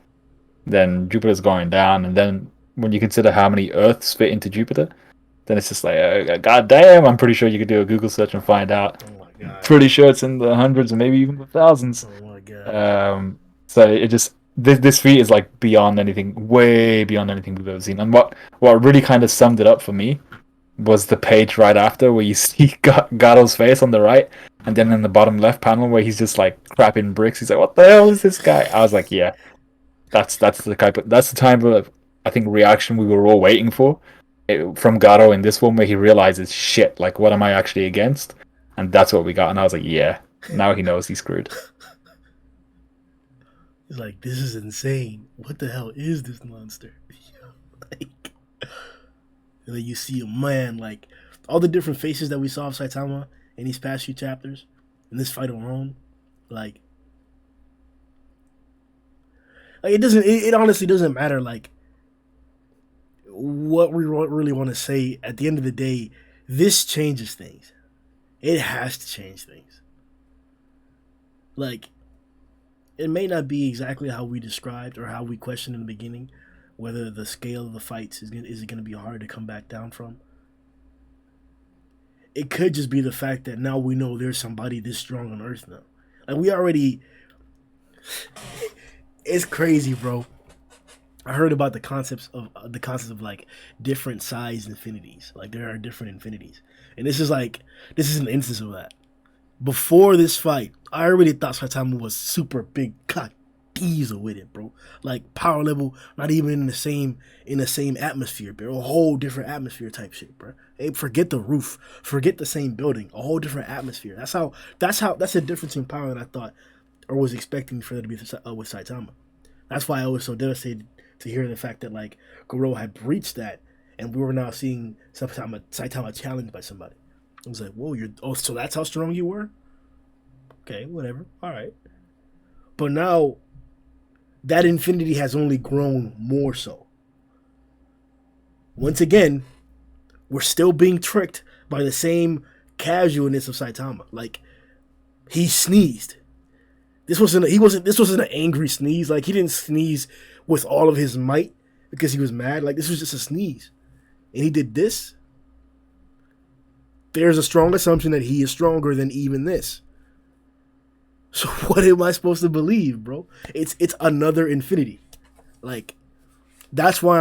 then Jupiter's going down, and then when you consider how many Earths fit into Jupiter, then it's just like, god damn. I'm pretty sure you could do a Google search and find out. Oh my god. Pretty sure it's in the hundreds and maybe even the thousands. Oh my god. So it just this feat is like beyond anything, way beyond anything we've ever seen. And what really kind of summed it up for me was the page right after where you see Garou's face on the right, and then in the bottom left panel where he's just like crapping bricks. He's like, "What the hell is this guy?" I was like, "Yeah, that's the type of I think reaction we were all waiting for from Garou in this one, where he realizes, shit, like what am I actually against?" And that's what we got. And I was like, "Yeah, now he knows he's screwed." He's like, "This is insane. What the hell is this monster?" Like, and then you see a man, like all the different faces that we saw of Saitama in these past few chapters, in this fight alone, like Like it doesn't. It honestly doesn't matter. Like what we really want to say. At the end of the day, this changes things. It has to change things. Like it may not be exactly how we described or how we questioned in the beginning, whether the scale of the fights is it going to be hard to come back down from. It could just be the fact that now we know there's somebody this strong on Earth now. Like we already, it's crazy, bro. I heard about the concepts of like different size infinities. Like there are different infinities, and this is an instance of that. Before this fight, I already thought Saitama was super big cock diesel with it, bro. Like power level, not even in the same atmosphere, bro. A whole different atmosphere type shit, bro. Hey, forget the roof, forget the same building, a whole different atmosphere. That's a difference in power that I thought or was expecting for there to be with Saitama. That's why I was so devastated to hear the fact that like Garou had breached that, and we were now seeing Saitama challenged by somebody. I was like, whoa, so that's how strong you were? Okay, whatever. All right. But now, that infinity has only grown more so. Once again, we're still being tricked by the same casualness of Saitama. Like, he sneezed. This wasn't an angry sneeze. Like, he didn't sneeze with all of his might because he was mad. Like, this was just a sneeze. And he did this. There's a strong assumption that he is stronger than even this. So what am I supposed to believe, bro? It's another infinity. Like, that's why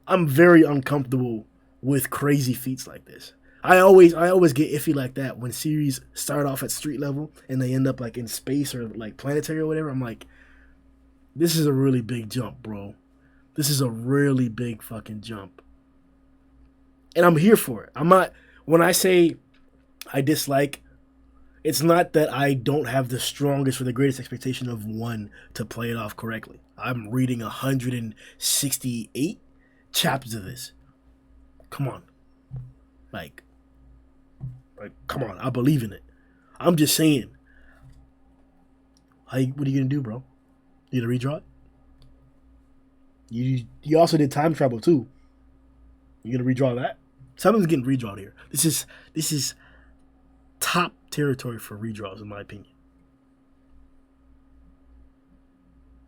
I'm very uncomfortable with crazy feats like this. I always get iffy like that when series start off at street level and they end up like in space or like planetary or whatever. I'm like, this is a really big jump, bro. This is a really big fucking jump. And I'm here for it. I'm not, when I say I dislike, it's not that I don't have the strongest or the greatest expectation of one to play it off correctly. I'm reading 168 chapters of this. Come on. Like, come on. I believe in it. I'm just saying. What are you going to do, bro? You going to redraw it? You also did time travel, too. You going to redraw that? Something's getting redrawn here. This is top territory for redraws, in my opinion.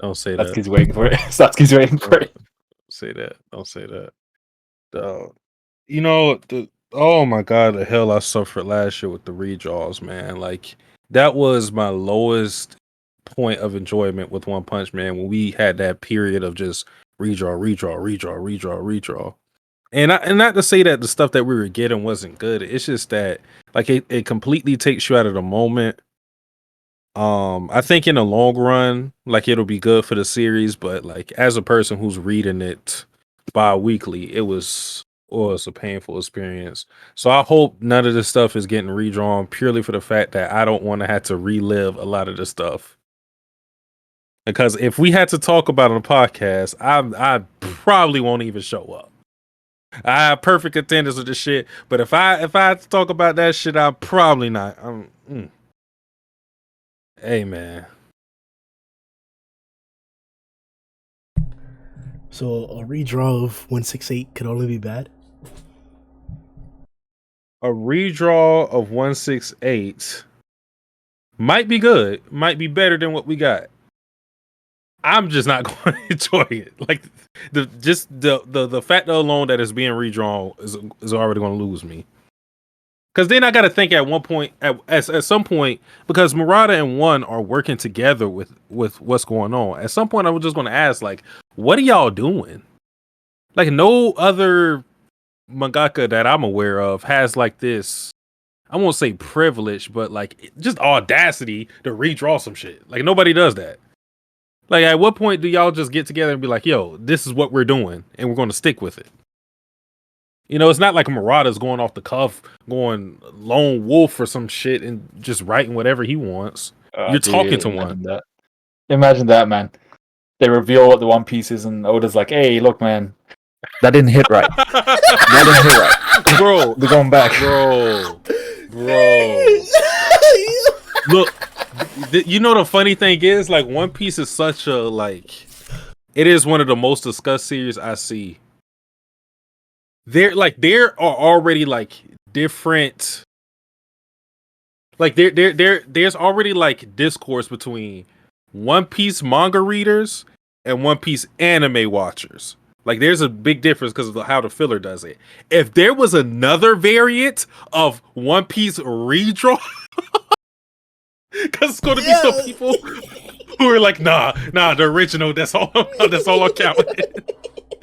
Don't say that. Satsuki's waiting for it. Satsuki's waiting for it. Say that. Don't say that. You know, oh my god, the hell I suffered last year with the redraws, man. Like that was my lowest point of enjoyment with One Punch Man when we had that period of just redraw. And not to say that the stuff that we were getting wasn't good. It's just that like it completely takes you out of the moment. I think in the long run, like it'll be good for the series, but like as a person who's reading it bi-weekly, it was a painful experience. So I hope none of this stuff is getting redrawn purely for the fact that I don't want to have to relive a lot of this stuff. Because if we had to talk about it on a podcast, I probably won't even show up. I have perfect attendance with this shit, but if I had to talk about that shit, I'm probably not. Hey man. So a redraw of 168 could only be bad? A redraw of 168 might be good, might be better than what we got. I'm just not going to enjoy it. Like the fact alone that it's being redrawn is already going to lose me. Because then I got to think at one point, at some point, because Murata and One are working together with what's going on. At some point, I was just going to ask, like, what are y'all doing? Like, no other mangaka that I'm aware of has like this. I won't say privilege, but like just audacity to redraw some shit. Like nobody does that. Like, at what point do y'all just get together and be like, yo, this is what we're doing, and we're going to stick with it? You know, it's not like Murata's going off the cuff, going lone wolf or some shit and just writing whatever he wants. You're talking to one. That. Imagine that, man. They reveal what the One Piece is, and Oda's like, hey, look, man, that didn't hit right. That didn't hit right. Bro. They're going back. Bro. Look, You know the funny thing is, like, One Piece is such a like, it is one of the most discussed series I see. There are already like different, like there's already like discourse between One Piece manga readers and One Piece anime watchers. Like, there's a big difference because of how the filler does it. If there was another variant of One Piece redraw, because it's going to be some people who are like, nah, the original. That's all. That's all I'm counting.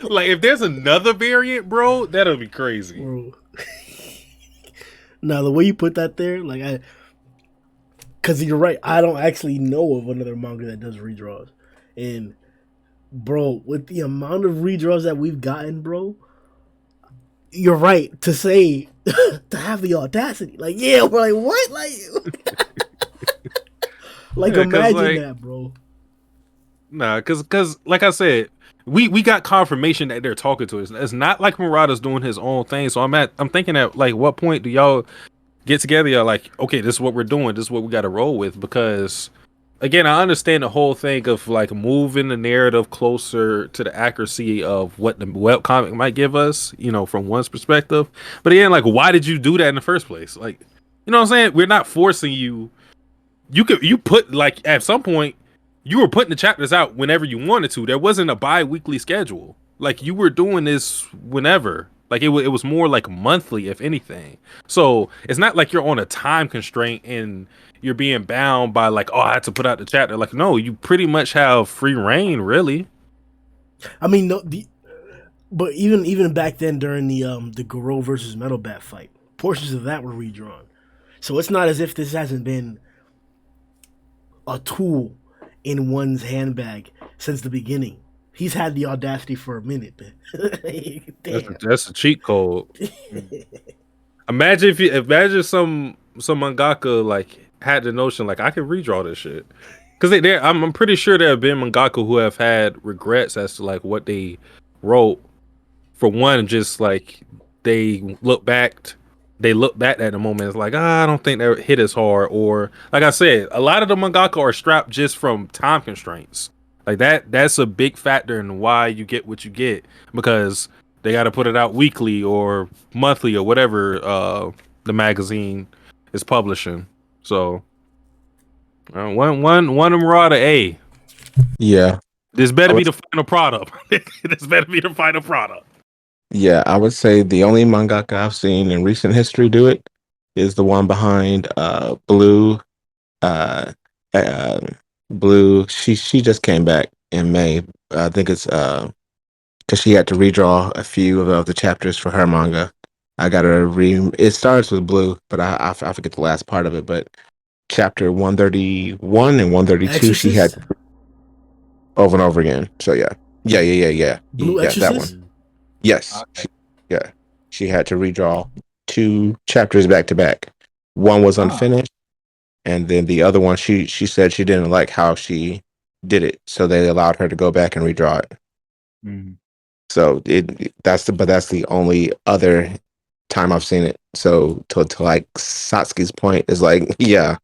Like, if there's another variant, bro, that'll be crazy. Bro. Now the way you put that there, like because you're right, I don't actually know of another manga that does redraws, and bro, with the amount of redraws that we've gotten, bro, you're right to say to have the audacity. Like, yeah, we're like, what? Like Yeah, imagine that, bro. Nah, because like I said, we got confirmation that they're talking to us. It's not like Murata's doing his own thing. So I'm thinking at like what point do y'all get together? Y'all like, okay, this is what we're doing. This is what we got to roll with. Because again, I understand the whole thing of like moving the narrative closer to the accuracy of what the webcomic might give us, you know, from one's perspective. But again, like, why did you do that in the first place? Like, you know what I'm saying? We're not forcing you. You put, like, at some point you were putting the chapters out whenever you wanted to. There wasn't a bi-weekly schedule. Like, you were doing this whenever. Like, it was more like monthly, if anything. So it's not like you're on a time constraint and you're being bound by like, oh, I had to put out the chapter. Like, no, you pretty much have free reign, really. I mean, no, but even back then during the Garou versus Metal Bat fight, portions of that were redrawn. So it's not as if this hasn't been a tool in one's handbag since the beginning. He's had the audacity for a minute. That's a cheat code. Imagine some mangaka like had the notion like, I can redraw this shit. Because I'm pretty sure there have been mangaka who have had regrets as to like what they wrote. For one, just like they look back at the moment. It's like, I don't think that hit as hard. Or like I said, a lot of the mangaka are strapped just from time constraints. Like that's a big factor in why you get what you get, because they got to put it out weekly or monthly or whatever the magazine is publishing. So one Murata A. Yeah. This better I be would, the final product. This better be the final product. yeah, I would say the only mangaka I've seen in recent history do it is the one behind Blue. Uh, uh, Blue. She just came back in May. I think it's because she had to redraw a few of the chapters for her manga. I got to It starts with Blue, but I forget the last part of it. But chapter 131 and 132, she had Exorcist? over and over again. So yeah, Blue yeah, that one. Exorcist? Yes, Okay. yeah, she had to redraw two chapters back to back. One was unfinished, and then the other one, she said she didn't like how she did it, so they allowed her to go back and redraw it. Mhm. So that's the only other time I've seen it. So to like Satsuki's point is like, yeah,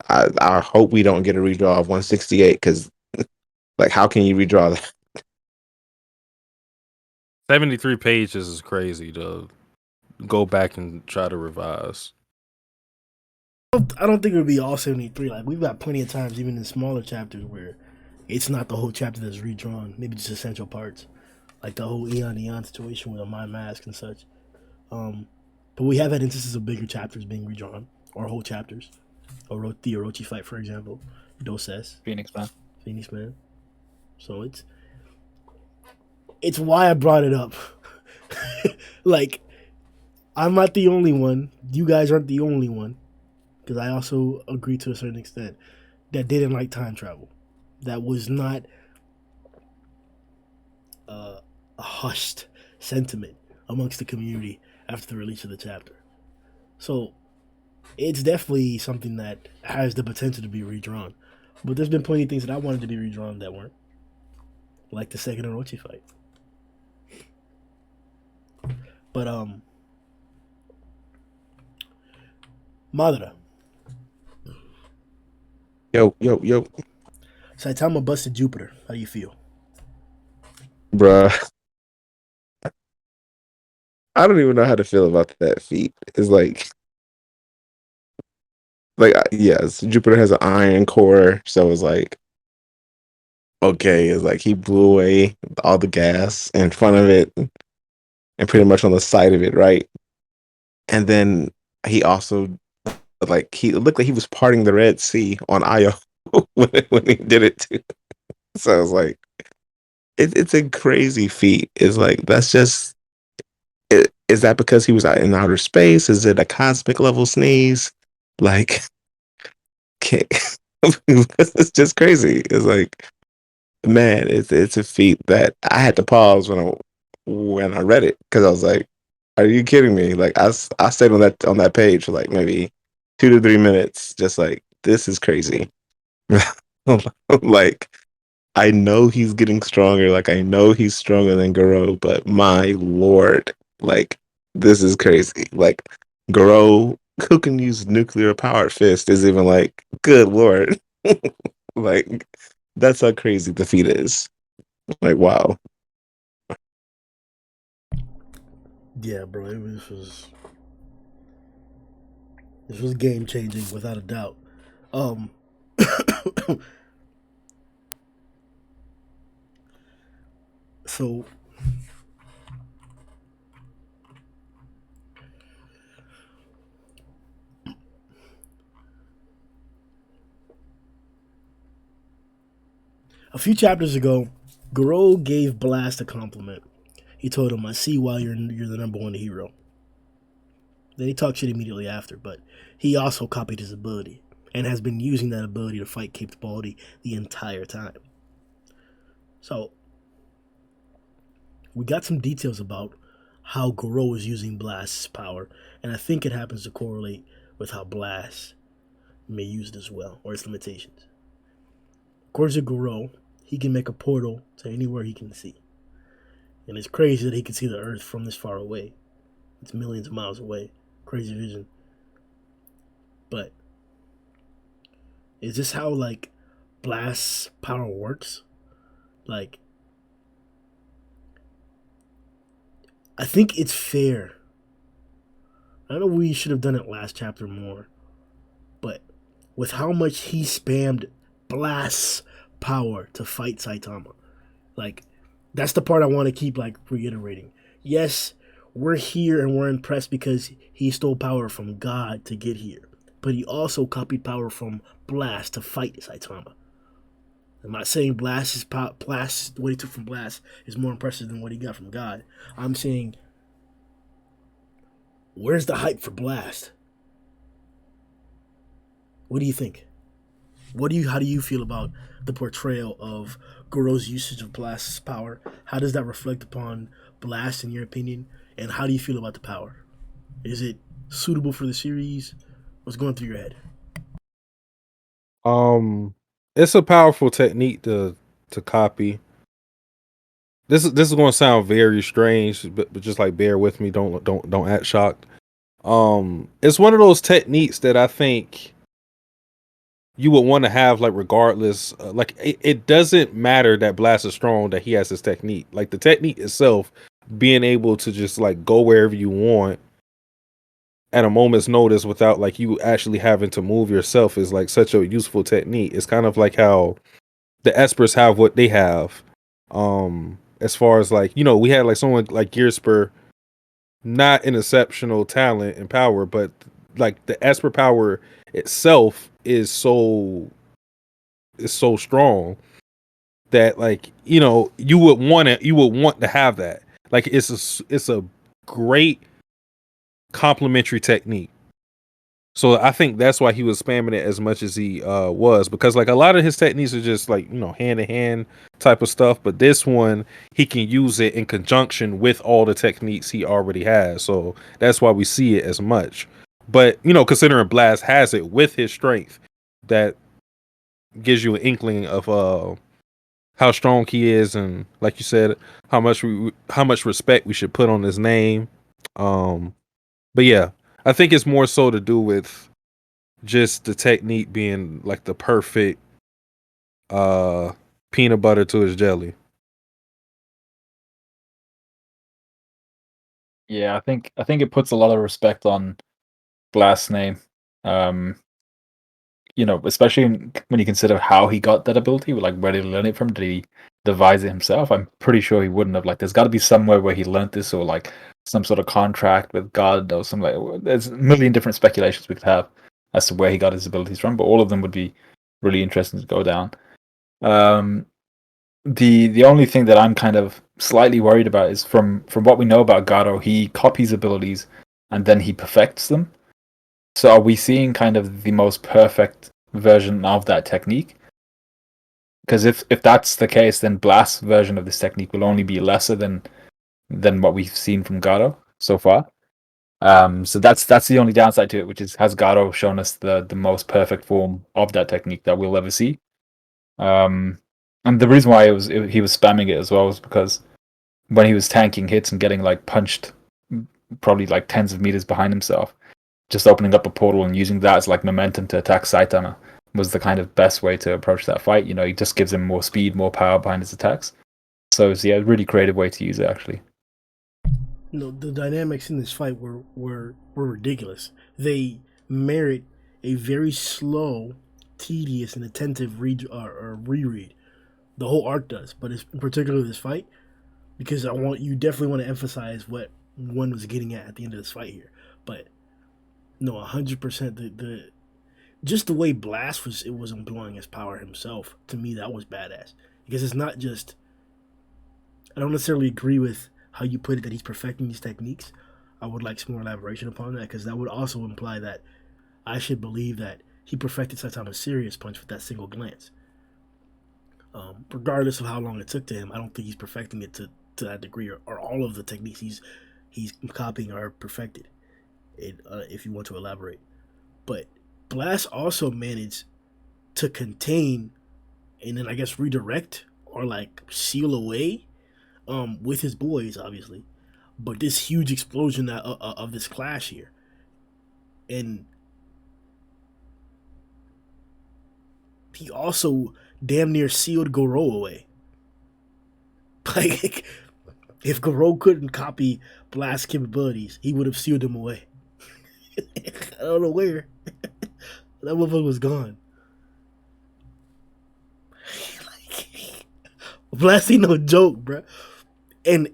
I hope we don't get a redraw of 168, because like, how can you redraw that? 73 pages is crazy to go back and try to revise. I don't think it would be all 73. Like, we've got plenty of times, even in smaller chapters, where it's not the whole chapter that's redrawn, maybe just essential parts. Like the whole Eon situation with a My Mask and such. But we have had instances of bigger chapters being redrawn, or whole chapters. The Orochi fight, for example. Doses. Phoenix Man. Phoenix Man. So it's why I brought it up. Like, I'm not the only one. You guys aren't the only one. Because I also agree to a certain extent that didn't like time travel. That was not a hushed sentiment amongst the community after the release of the chapter. So it's definitely something that has the potential to be redrawn. But there's been plenty of things that I wanted to be redrawn that weren't. Like the second Orochi fight. But Madara. Yo, yo, yo, Saitama busted Jupiter. How do you feel? bruh. I don't even know how to feel about that feat. It's yes, Jupiter has an iron core, so it's like okay, it's like he blew away all the gas in front of it and pretty much on the side of it, right? And then he also he it looked like he was parting the Red Sea on Io when he did it too. So it's like it's a crazy feat. It's like that's just is that because he was out in outer space? Is it a cosmic level sneeze? Like, it's just crazy. It's like, man, it's a feat that I had to pause when I read it because I was like, "Are you kidding me?" Like, I stayed on that page for like maybe 2 to 3 minutes, just like this is crazy. Like, I know he's getting stronger. Like, I know he's stronger than Garou, but my lord, like, this is crazy. Like, Garou, who can use nuclear powered fist, is even like, good lord. Like, that's how crazy the feat is. Like, wow. Yeah, bro. This was game changing without a doubt. Um, so a few chapters ago, Garou gave Blast a compliment. He told him, "I see why you're the number one hero." Then he talked shit immediately after, but he also copied his ability and has been using that ability to fight Caped Baldy the entire time. So we got some details about how Garou is using Blast's power, and I think it happens to correlate with how Blast may use it as well, or its limitations. According to Garou, he can make a portal to anywhere he can see. And it's crazy that he can see the Earth from this far away. It's millions of miles away. Crazy vision. But is this how like Blast's power works? Like, I think it's fair. I know we should have done it last chapter more, but with how much he spammed Blast's power to fight Saitama, like that's the part I want to keep like reiterating. Yes, we're here and we're impressed because he stole power from God to get here, but he also copied power from Blast to fight Saitama. I'm not saying Blast, what he took from Blast is more impressive than what he got from God. I'm saying, where's the hype for Blast? What do you think? How do you feel about the portrayal of Garou's usage of Blast's power? How does that reflect upon Blast in your opinion? And how do you feel about the power? Is it suitable for the series? What's going through your head? Um, it's a powerful technique to copy. This is going to sound very strange, but just like bear with me. Don't act shocked. It's one of those techniques that I think you would want to have, like, regardless. Like, it doesn't matter that Blast is strong, that he has his technique. Like, the technique itself, being able to just like go wherever you want at a moment's notice without like you actually having to move yourself, is like such a useful technique. It's kind of like how the Espers have what they have. As far as like, we had like someone like Gearspur, not an exceptional talent and power, but like the Esper power itself is so strong that, like, you would want to have that. Like, it's a great complementary technique. So I think that's why he was spamming it as much as he was, because like a lot of his techniques are just like, hand to hand type of stuff, but this one he can use it in conjunction with all the techniques he already has. So that's why we see it as much. But considering Blast has it with his strength, that gives you an inkling of how strong he is, and like you said, how much respect we should put on his name. But yeah, I think it's more so to do with just the technique being like the perfect peanut butter to his jelly. Yeah, I think it puts a lot of respect on Blast's name. You know, especially when you consider how he got that ability, like where did he learn it from? Did he devise it himself? I'm pretty sure he wouldn't have. Like, there's got to be somewhere where he learned this, or like some sort of contract with God, or some like. There's a million different speculations we could have as to where he got his abilities from, but all of them would be really interesting to go down. The only thing that I'm kind of slightly worried about is from what we know about Garou, he copies abilities and then he perfects them. So are we seeing kind of the most perfect version of that technique? Because if that's the case, then Blast's version of this technique will only be lesser than what we've seen from Garou so far. So that's the only downside to it, which is has Garou shown us the most perfect form of that technique that we'll ever see. And the reason why he was spamming it as well was because when he was tanking hits and getting like punched probably like tens of meters behind himself, just opening up a portal and using that as like momentum to attack Saitama was the kind of best way to approach that fight. You know, he just gives him more speed, more power behind his attacks. So it's a really creative way to use it actually. No, the dynamics in this fight were ridiculous. They merit a very slow, tedious, and attentive reread. The whole arc does, but it's in particular this fight, because you definitely want to emphasize what one was getting at the end of this fight here. But no, 100%. The just the way Blast was employing his power himself, to me that was badass, because it's not just. I don't necessarily agree with how you put it that he's perfecting these techniques. I would like some more elaboration upon that, because that would also imply that I should believe that he perfected Saitama's serious punch with that single glance. Regardless of how long it took to him, I don't think he's perfecting it to that degree, or all of the techniques he's copying are perfected. If you want to elaborate, but Blast also managed to contain and then I guess redirect or like seal away, with his boys, obviously, but this huge explosion of this clash here, and he also damn near sealed Garou away. Like, if Garou couldn't copy Blast's capabilities, he would have sealed him away. I don't know where. That motherfucker was gone. Like, Blast ain't no joke, bro. And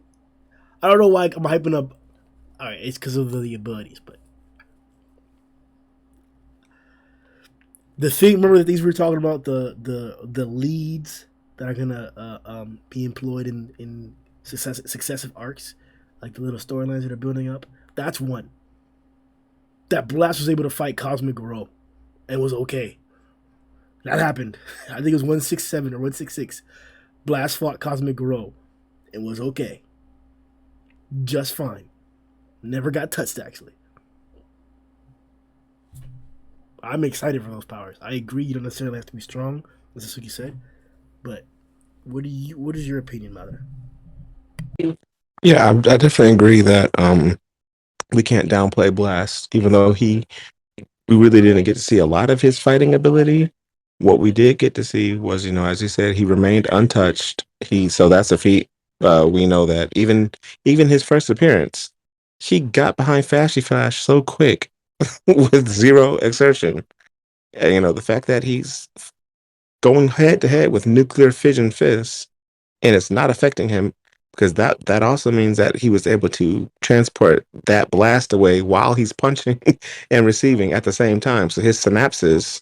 I don't know why I'm hyping up. All right, it's because of the abilities, but the thing. Remember the things we were talking about, the leads that are gonna be employed in successive arcs, like the little storylines that are building up. That's one. That Blast was able to fight Cosmic Garou and was okay. That happened. I think it was 167 or 166. Blast fought Cosmic Garou and was okay. Just fine. Never got touched, actually. I'm excited for those powers. I agree you don't necessarily have to be strong, as Satsuki said, but what is your opinion, Mother? Yeah, I definitely agree that we can't downplay Blast, even though we really didn't get to see a lot of his fighting ability. What we did get to see was, as you said, he remained untouched. So that's a feat. We know that even his first appearance, he got behind Fashy Flash so quick with zero exertion. And, the fact that he's going head to head with nuclear fission fists and it's not affecting him, because that also means that he was able to transport that blast away while he's punching and receiving at the same time. So his synapses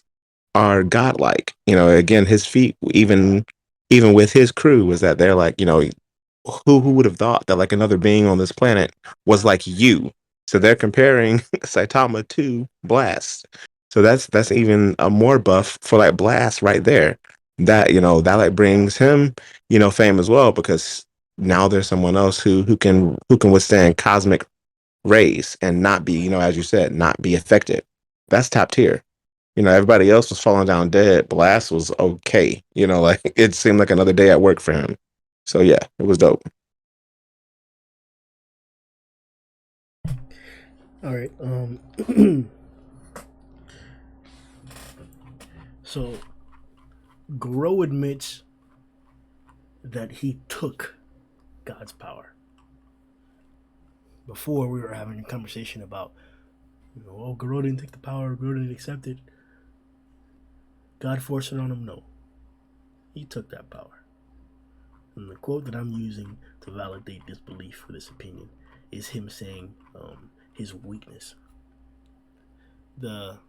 are godlike. Again, his feat, even with his crew, was that they're like, who would have thought that like another being on this planet was like you? So they're comparing Saitama to Blast. So that's even a more buff for like Blast right there. That like brings him, fame as well, because now there's someone else who can withstand cosmic rays and not be, as you said, not be affected. That's top tier. Everybody else was falling down dead. Blast was okay. Like it seemed like another day at work for him. So yeah, it was dope. All right. So Garou admits that he took God's power. Before we were having a conversation about, oh, Garou didn't take the power, Garou didn't accept it. God forced it on him. No, he took that power. And the quote that I'm using to validate this belief or this opinion is him saying his weakness. The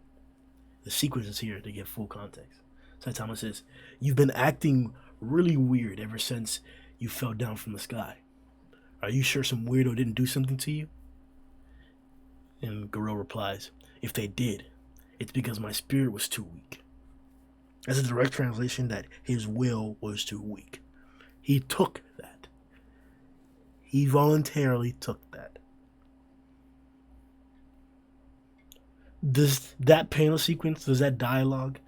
sequence is here to give full context. Saitama says, "You've been acting really weird ever since you fell down from the sky. Are you sure some weirdo didn't do something to you?" And Garou replies, "If they did, it's because my spirit was too weak." That's a direct translation that his will was too weak. He took that. He voluntarily took that. Does that panel sequence, does that dialogue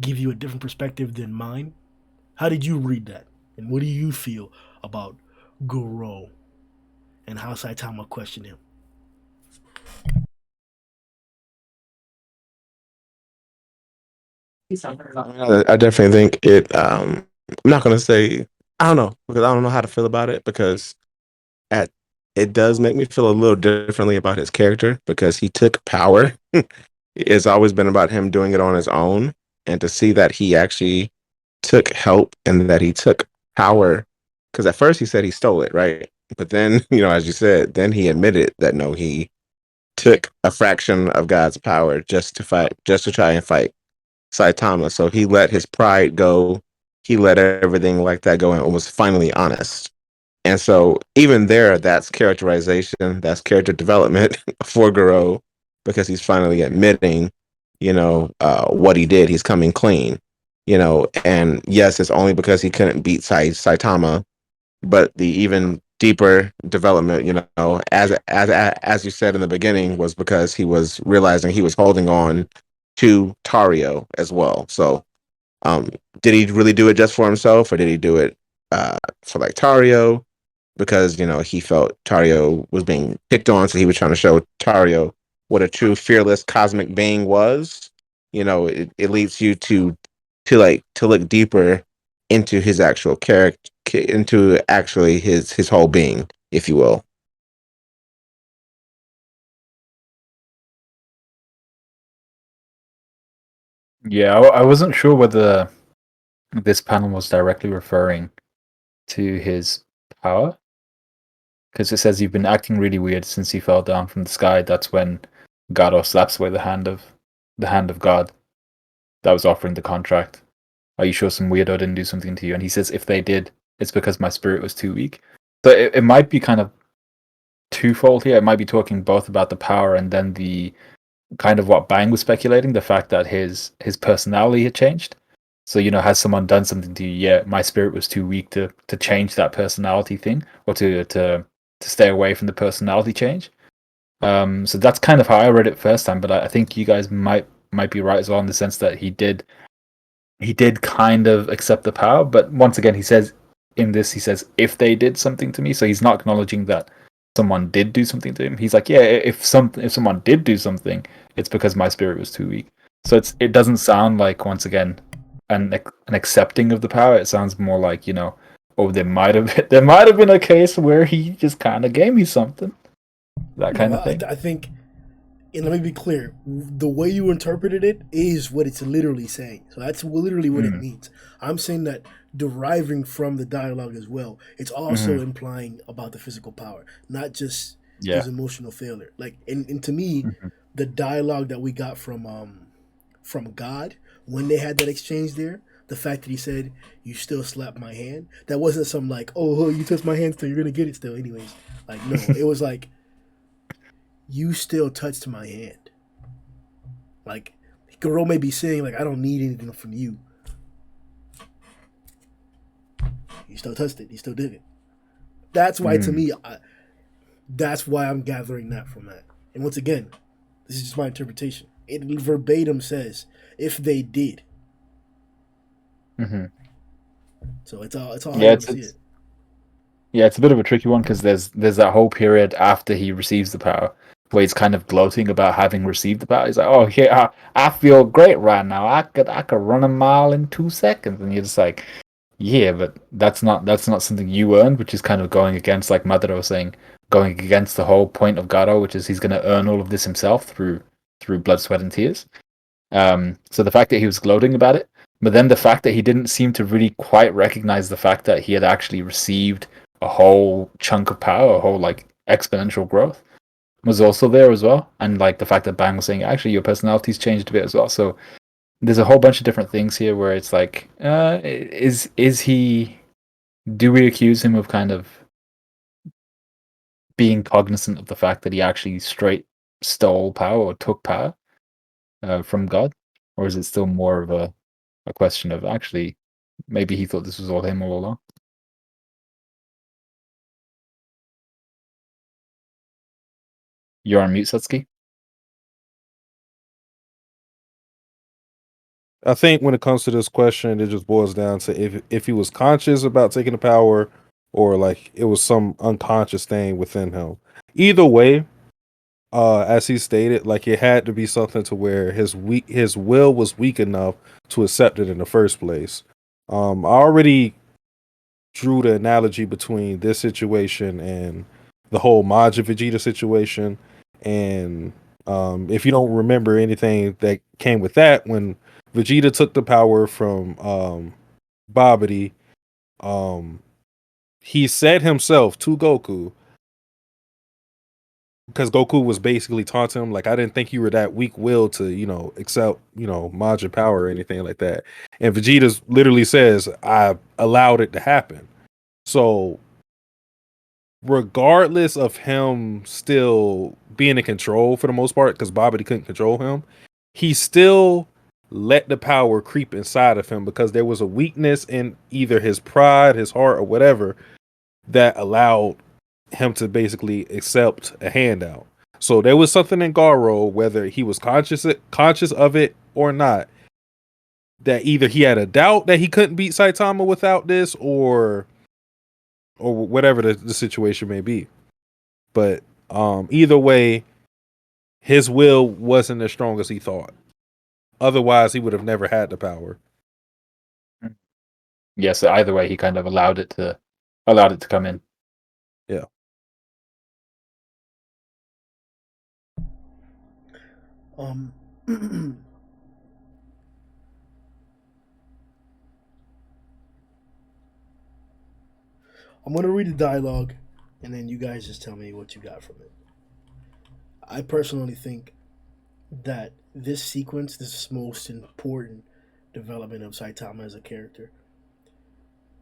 give you a different perspective than mine? How did you read that? And what do you feel about Garou and how Saitama questioned him? I definitely think it. I'm not gonna say I don't know because I don't know how to feel about it because at it does make me feel a little differently about his character because he took power. It's always been about him doing it on his own, and to see that he actually took help and that he took power. Because at first he said he stole it, right? But then, as you said, then he admitted that no, he took a fraction of God's power just to fight, just to try and fight Saitama. So he let his pride go. He let everything like that go and was finally honest. And so even there, that's characterization, that's character development for Garou because he's finally admitting, what he did. He's coming clean, and yes, it's only because he couldn't beat Saitama, but the even deeper development, as you said in the beginning, was because he was realizing he was holding on to Tario as well. So, did he really do it just for himself, or did he do it for like Tario? Because he felt Tario was being picked on, so he was trying to show Tario what a true fearless cosmic being was. It leads you to look deeper into his actual character, into actually his whole being, if you will. Yeah, I wasn't sure whether this panel was directly referring to his power, because it says you've been acting really weird since you fell down from the sky. That's when Garou slaps away the hand of God that was offering the contract. Are you sure some weirdo didn't do something to you? And he says, if they did, it's because my spirit was too weak. So it might be kind of twofold here. It might be talking both about the power and then the kind of what Bang was speculating, the fact that his personality had changed. So, has someone done something to you? Yeah, my spirit was too weak to change that personality thing or to stay away from the personality change. So that's kind of how I read it first time, but I think you guys might be right as well in the sense that he did kind of accept the power, but once again he says if they did something to me, so he's not acknowledging that someone did do something to him. He's like, yeah, if someone did do something, it's because my spirit was too weak. So it doesn't sound like, once again, an accepting of the power. It sounds more like, there might have been a case where he just kind of gave me something, that kind of thing. I think, and let me be clear, the way you interpreted it is what it's literally saying. So that's literally what it means. I'm saying that deriving from the dialogue as well, it's also implying about the physical power, not just his emotional failure. Like, and to me, the dialogue that we got from God when they had that exchange there, the fact that he said, "You still slap my hand," that wasn't some like, "Oh, you touched my hand still, you're gonna get it still anyways." Like, no, it was like, you still touched my hand. Like, Garou may be saying, like, I don't need anything from you. You still touched it. You still did it. That's why, to me, that's why I'm gathering that from that. And once again, this is just my interpretation. It verbatim says, if they did. So it's all yeah, it's a bit of a tricky one because there's that whole period after he receives the power where he's kind of gloating about having received the power. He's like, "Oh yeah, I feel great right now. I could run a mile in 2 seconds," and you're just like, "Yeah, but that's not something you earned," which is kind of going against, like Madara was saying, going against the whole point of Garou, which is he's going to earn all of this himself through blood, sweat, and tears. So the fact that he was gloating about it, but then the fact that he didn't seem to really quite recognize the fact that he had actually received a whole chunk of power, a whole like exponential growth, was also there as well. And like the fact that Bang was saying, actually, your personality's changed a bit as well. So there's a whole bunch of different things here where it's like, is he? Do we accuse him of kind of being cognizant of the fact that he actually straight stole power or took power from God, or is it still more of a question of actually maybe he thought this was all him all along? You're on mute, Satsuki. I think when it comes to this question, it just boils down to if he was conscious about taking the power, or like it was some unconscious thing within him. Either way, as he stated, like it had to be something to where his will was weak enough to accept it in the first place. I already drew the analogy between this situation and the whole Majin Vegeta situation, and if you don't remember anything that came with that, when Vegeta took the power from Babidi, he said himself to Goku, because Goku was basically taunting him, like, I didn't think you were that weak-willed to, accept, Majin power or anything like that. And Vegeta literally says, I allowed it to happen. So, regardless of him still being in control for the most part, because Babidi couldn't control him, he still let the power creep inside of him because there was a weakness in either his pride, his heart, or whatever that allowed him to basically accept a handout. So there was something in Garou, whether he was conscious of it or not, that either he had a doubt that he couldn't beat Saitama without this, or whatever the situation may be. But either way, his will wasn't as strong as he thought. Otherwise, he would have never had the power. Yeah, so either way, he kind of allowed it to come in. Yeah. I'm gonna read the dialogue, and then you guys just tell me what you got from it. I personally think that this sequence, this most important development of Saitama as a character,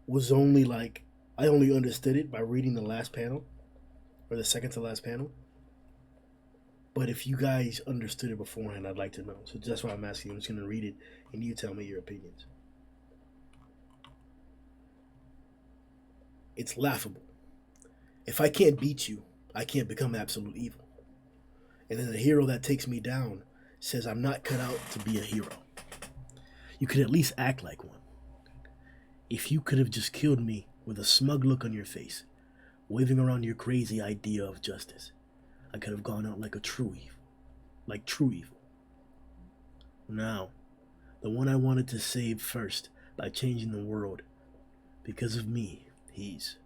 was only like I only understood it by reading the last panel, or the second to last panel. But if you guys understood it beforehand, I'd like to know. So that's why I'm asking. I'm just gonna read it, and you tell me your opinions. It's laughable. If I can't beat you, I can't become absolute evil. And then the hero that takes me down says I'm not cut out to be a hero. You could at least act like one. If you could have just killed me with a smug look on your face, waving around your crazy idea of justice, I could have gone out like a true evil. Like true evil. Now, the one I wanted to save first by changing the world, because of me, he's.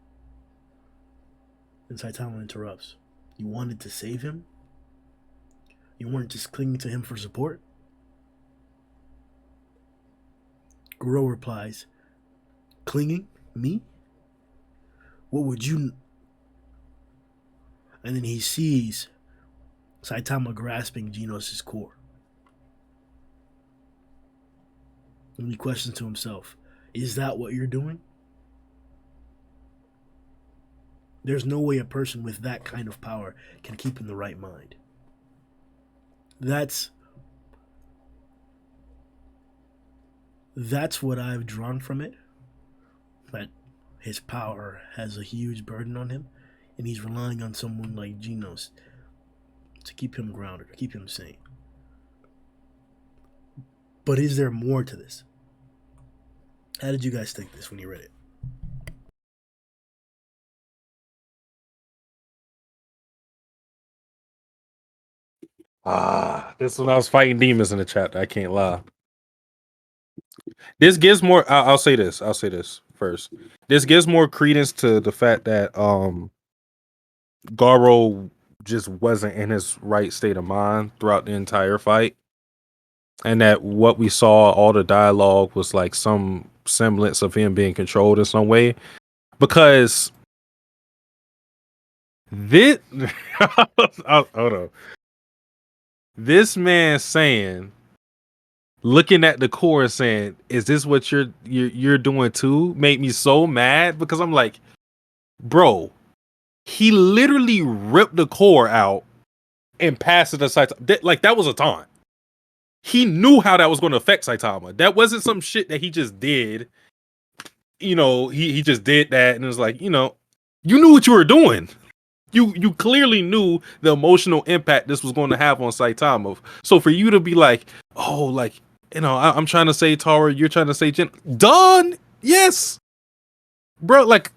And Saitama interrupts. You wanted to save him? You weren't just clinging to him for support? Garou replies, clinging? Me? What would you... And then he sees Saitama grasping Genos' core. And he questions to himself, is that what you're doing? There's no way a person with that kind of power can keep in the right mind. That's what I've drawn from it. That his power has a huge burden on him, and he's relying on someone like Genos to keep him grounded, to keep him sane. But is there more to this? How did you guys think this when you read it? This when I was fighting demons in the chat. I can't lie. This gives more. I'll say this. I'll say this first. This gives more credence to the fact that Garou just wasn't in his right state of mind throughout the entire fight, and that what we saw, all the dialogue was like some semblance of him being controlled in some way. Because this, hold on. This man saying, looking at the core and saying, "Is this what you're doing too?" Made me so mad because I'm like, bro, he literally ripped the core out and passed it to Saitama. Like that was a taunt. He knew how that was going to affect Saitama. That wasn't some shit that he just did. You know, he just did that and it was like, you know, you knew what you were doing. You clearly knew the emotional impact this was going to have on Saitama. So for you to be like, oh, like, you know, I'm trying to say Tara, you're trying to say Jen. Done. Yes, bro. Like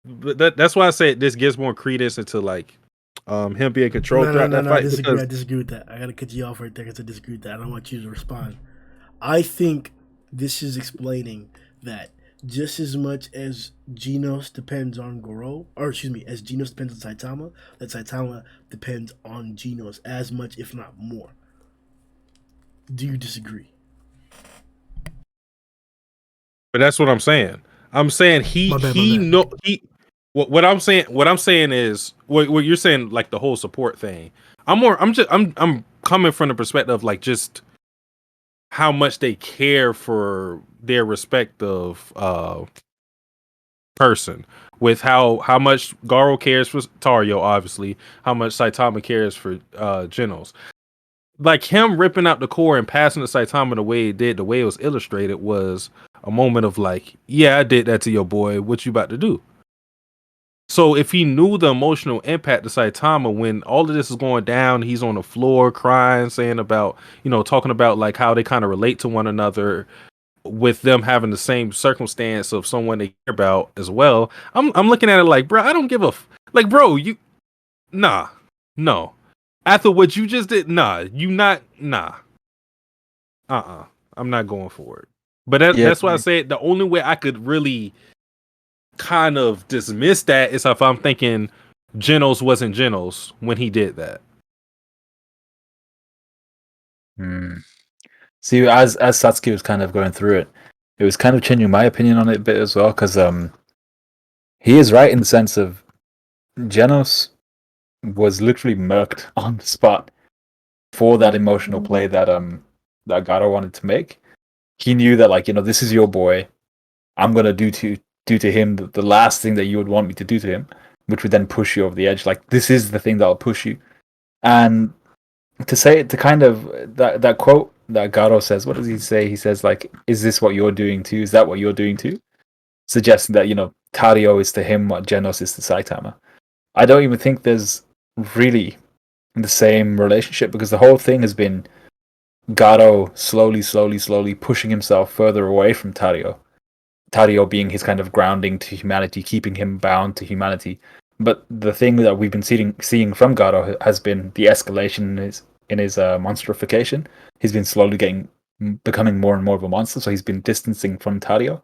that's why I said this gives more credence into like him being controlled throughout that fight. I disagree with that. I gotta cut you off right there because I disagree with that. I don't want you to respond. I think this is explaining that just as much as Genos depends on Garou, or excuse me, as Genos depends on Saitama, that Saitama depends on Genos as much, if not more. Do you disagree? But that's what I'm saying. I'm saying what I'm saying is what you're saying, like the whole support thing. I'm coming from the perspective of like just how much they care for their respective person, with how much Garou cares for Tario, obviously, how much Saitama cares for Genos. Like him ripping out the core and passing to Saitama the way it did, the way it was illustrated, was a moment of like, yeah, I did that to your boy. What you about to do? So if he knew the emotional impact to Saitama when all of this is going down, he's on the floor crying, saying about, you know, talking about like how they kind of relate to one another with them having the same circumstance of someone they care about as well. I'm looking at it like, bro, I don't give a like, bro, you no. After what you just did, I'm not going for it. But that's why I said the only way I could really kind of dismiss that is if I'm thinking Genos wasn't Genos when he did that. See, as Satsuki was kind of going through it, it was kind of changing my opinion on it a bit as well, because he is right in the sense of Genos was literally murked on the spot for that emotional play that Garou wanted to make. He knew that, like, you know, this is your boy. I'm gonna do to him the last thing that you would want me to do to him, which would then push you over the edge. Like, this is the thing that'll push you. And to kind of that quote that Garou says, what does he say? He says, like, is this what you're doing too? Is that what you're doing too? Suggesting that, you know, Tario is to him what Genos is to Saitama. I don't even think there's really the same relationship, because the whole thing has been Garou slowly pushing himself further away from Tario. Tario being his kind of grounding to humanity, keeping him bound to humanity. But the thing that we've been seeing from Garou has been the escalation in his monsterification. He's been slowly becoming more and more of a monster, so he's been distancing from Tario.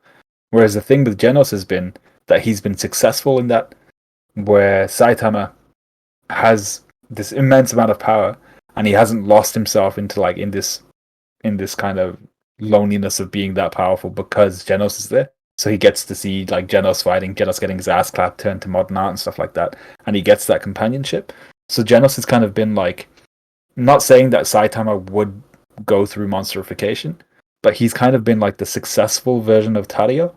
Whereas the thing with Genos has been that he's been successful in that, where Saitama has this immense amount of power, and he hasn't lost himself into like in this kind of loneliness of being that powerful because Genos is there. So he gets to see like Genos fighting, Genos getting his ass clapped, turned to modern art and stuff like that, and he gets that companionship. So Genos has kind of been like, not saying that Saitama would go through monsterification, but he's kind of been like the successful version of Tario.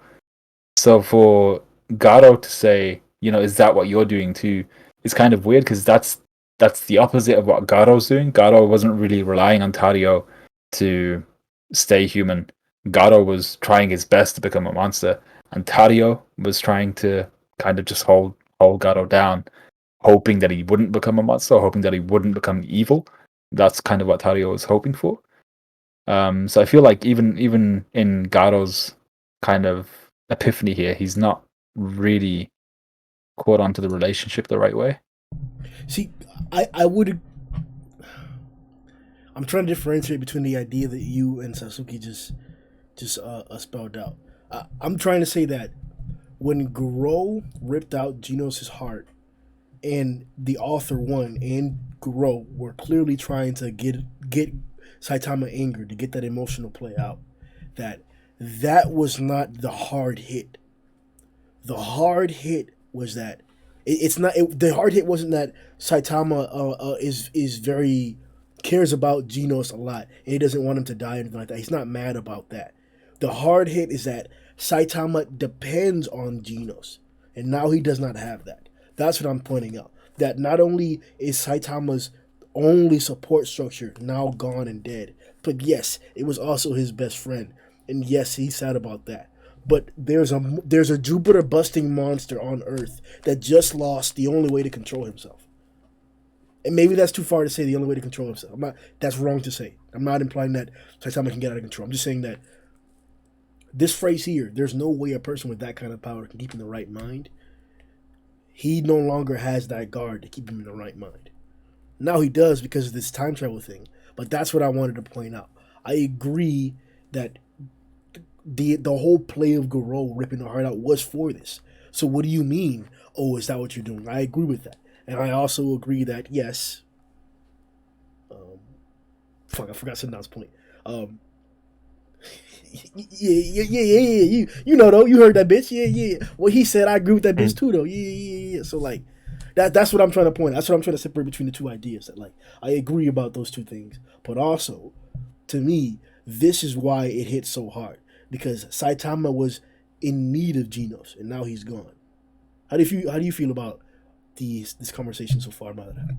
So for Garou to say, you know, is that what you're doing too, is kind of weird, because that's the opposite of what Garou's doing. Garou wasn't really relying on Tario to stay human. Garou was trying his best to become a monster, and Tario was trying to kind of just hold Garou down, hoping that he wouldn't become a monster, hoping that he wouldn't become evil. That's kind of what Tario was hoping for. So I feel like even in Garou's kind of epiphany here, he's not really caught onto the relationship the right way. See, I would. I'm trying to differentiate between the idea that you and Satsuki just spelled out. I'm trying to say that when Garou ripped out Genos' heart, and the author one and Garou were clearly trying to get Saitama angered, to get that emotional play out, that was not the hard hit. The hard hit was that it's not the hard hit wasn't that Saitama is very cares about Genos a lot and he doesn't want him to die or anything like that. He's not mad about that. The hard hit is that Saitama depends on Genos, and now he does not have that. That's what I'm pointing out. That not only is Saitama's only support structure now gone and dead, but yes, it was also his best friend, and yes, he's sad about that. But there's a Jupiter busting monster on Earth that just lost the only way to control himself. And maybe that's too far to say the only way to control himself. That's wrong to say. I'm not implying that Saitama can get out of control. I'm just saying that this phrase here, there's no way a person with that kind of power can keep in the right mind. He no longer has that guard to keep him in the right mind. Now he does because of this time travel thing. But that's what I wanted to point out. I agree that the whole play of Garou ripping the heart out was for this. So what do you mean? Oh, is that what you're doing? I agree with that. And I also agree that, yes. I forgot Sundown's point. Yeah. You know though, you heard that bitch. Yeah. Well, he said I agree with that bitch too though. Yeah. So like, that's what I'm trying to point out. That's what I'm trying to separate between the two ideas. That like, I agree about those two things, but also, to me, this is why it hit so hard because Saitama was in need of Genos, and now he's gone. How do you feel about this conversation so far, Madara?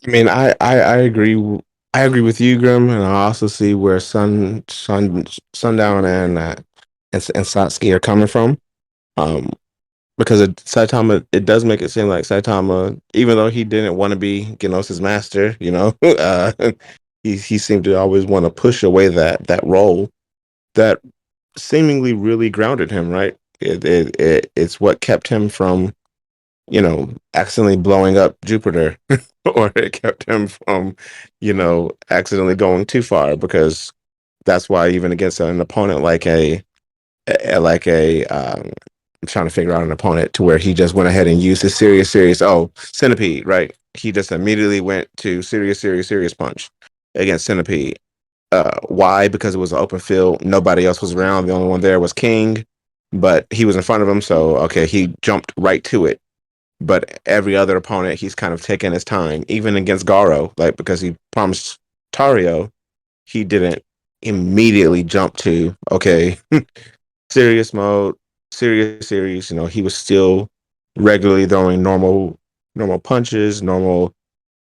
I mean, I agree. I agree with you, Grim, and I also see where Sundown and Satsuki are coming from. Because Saitama, it does make it seem like Saitama, even though he didn't want to be Genos' master, he seemed to always want to push away that role that seemingly really grounded him. Right? It's what kept him from accidentally blowing up Jupiter, or it kept him from, accidentally going too far. Because that's why even against an opponent like I'm trying to figure out an opponent to where he just went ahead and used his serious. Oh, Centipede, right? He just immediately went to serious punch against Centipede. Why? Because it was an open field. Nobody else was around. The only one there was King, but he was in front of him. So, okay, he jumped right to it. But every other opponent, he's kind of taken his time, even against Garou, like because he promised Tario, he didn't immediately jump to, okay, serious mode, serious. He was still regularly throwing normal punches, normal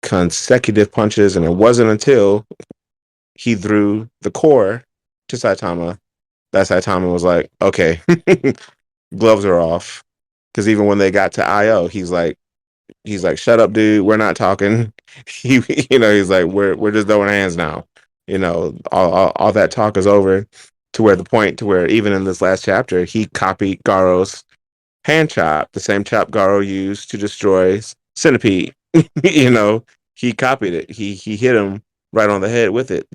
consecutive punches, and it wasn't until he threw the core to Saitama that Saitama was like, okay, gloves are off. Because even when they got to IO, he's like, shut up, dude. We're not talking. He's like, we're just throwing hands now. All that talk is over. To where the point to where even in this last chapter, he copied Garou's hand chop, the same chop Garou used to destroy Centipede. He copied it. He hit him right on the head with it.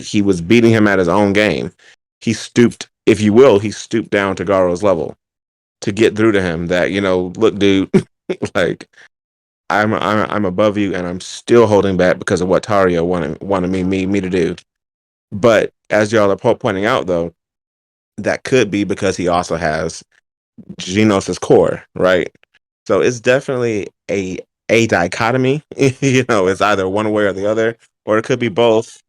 He was beating him at his own game. He stooped, if you will, down to Garou's level to get through to him that, look, dude, like I'm above you and I'm still holding back because of what Tario wanted me to do. But as y'all are pointing out though, that could be because he also has Genos' core, right? So it's definitely a dichotomy. It's either one way or the other, or it could be both,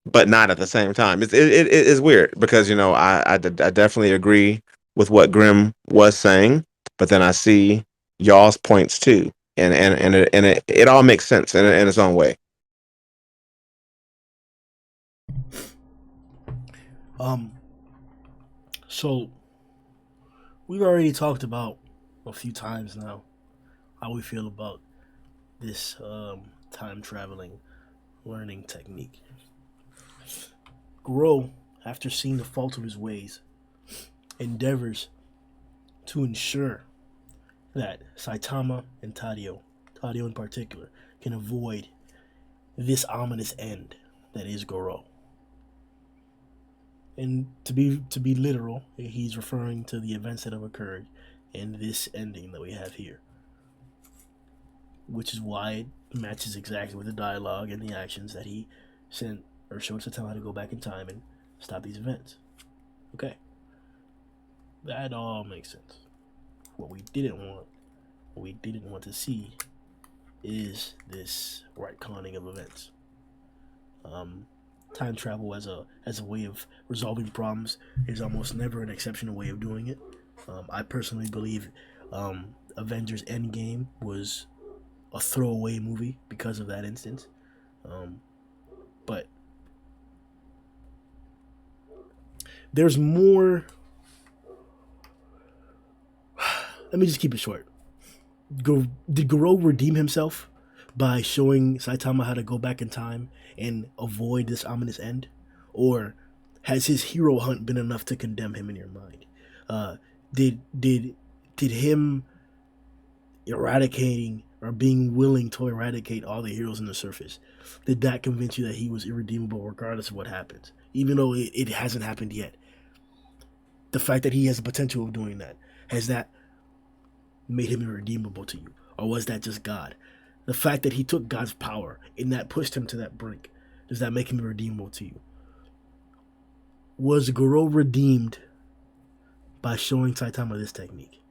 but not at the same time. It is weird because I definitely agree with what Grim was saying, but then I see y'all's points too, and it all makes sense in its own way. So we've already talked about a few times now how we feel about this time traveling learning technique. Garou, after seeing the fault of his ways, endeavors to ensure that Saitama and Tario audio in particular, can avoid this ominous end that is Garou. And to be literal, he's referring to the events that have occurred in this ending that we have here, which is why it matches exactly with the dialogue and the actions that he sent or showed Satsuki to go back in time and stop these events. Okay, that all makes sense. What we didn't want to see is this retconning of events. Time travel as a way of resolving problems is almost never an exceptional way of doing it. I personally believe Avengers Endgame was a throwaway movie because of that instance. But there's more. Let me just keep it short. Did Garou redeem himself by showing Saitama how to go back in time and avoid this ominous end? Or has his hero hunt been enough to condemn him in your mind? Did him eradicating or being willing to eradicate all the heroes in the surface, did that convince you that he was irredeemable regardless of what happens? Even though it hasn't happened yet. The fact that he has the potential of doing that, has that made him irredeemable to you? Or was that just God? The fact that he took God's power and that pushed him to that brink, does that make him irredeemable to you? Was Garou redeemed by showing Saitama this technique?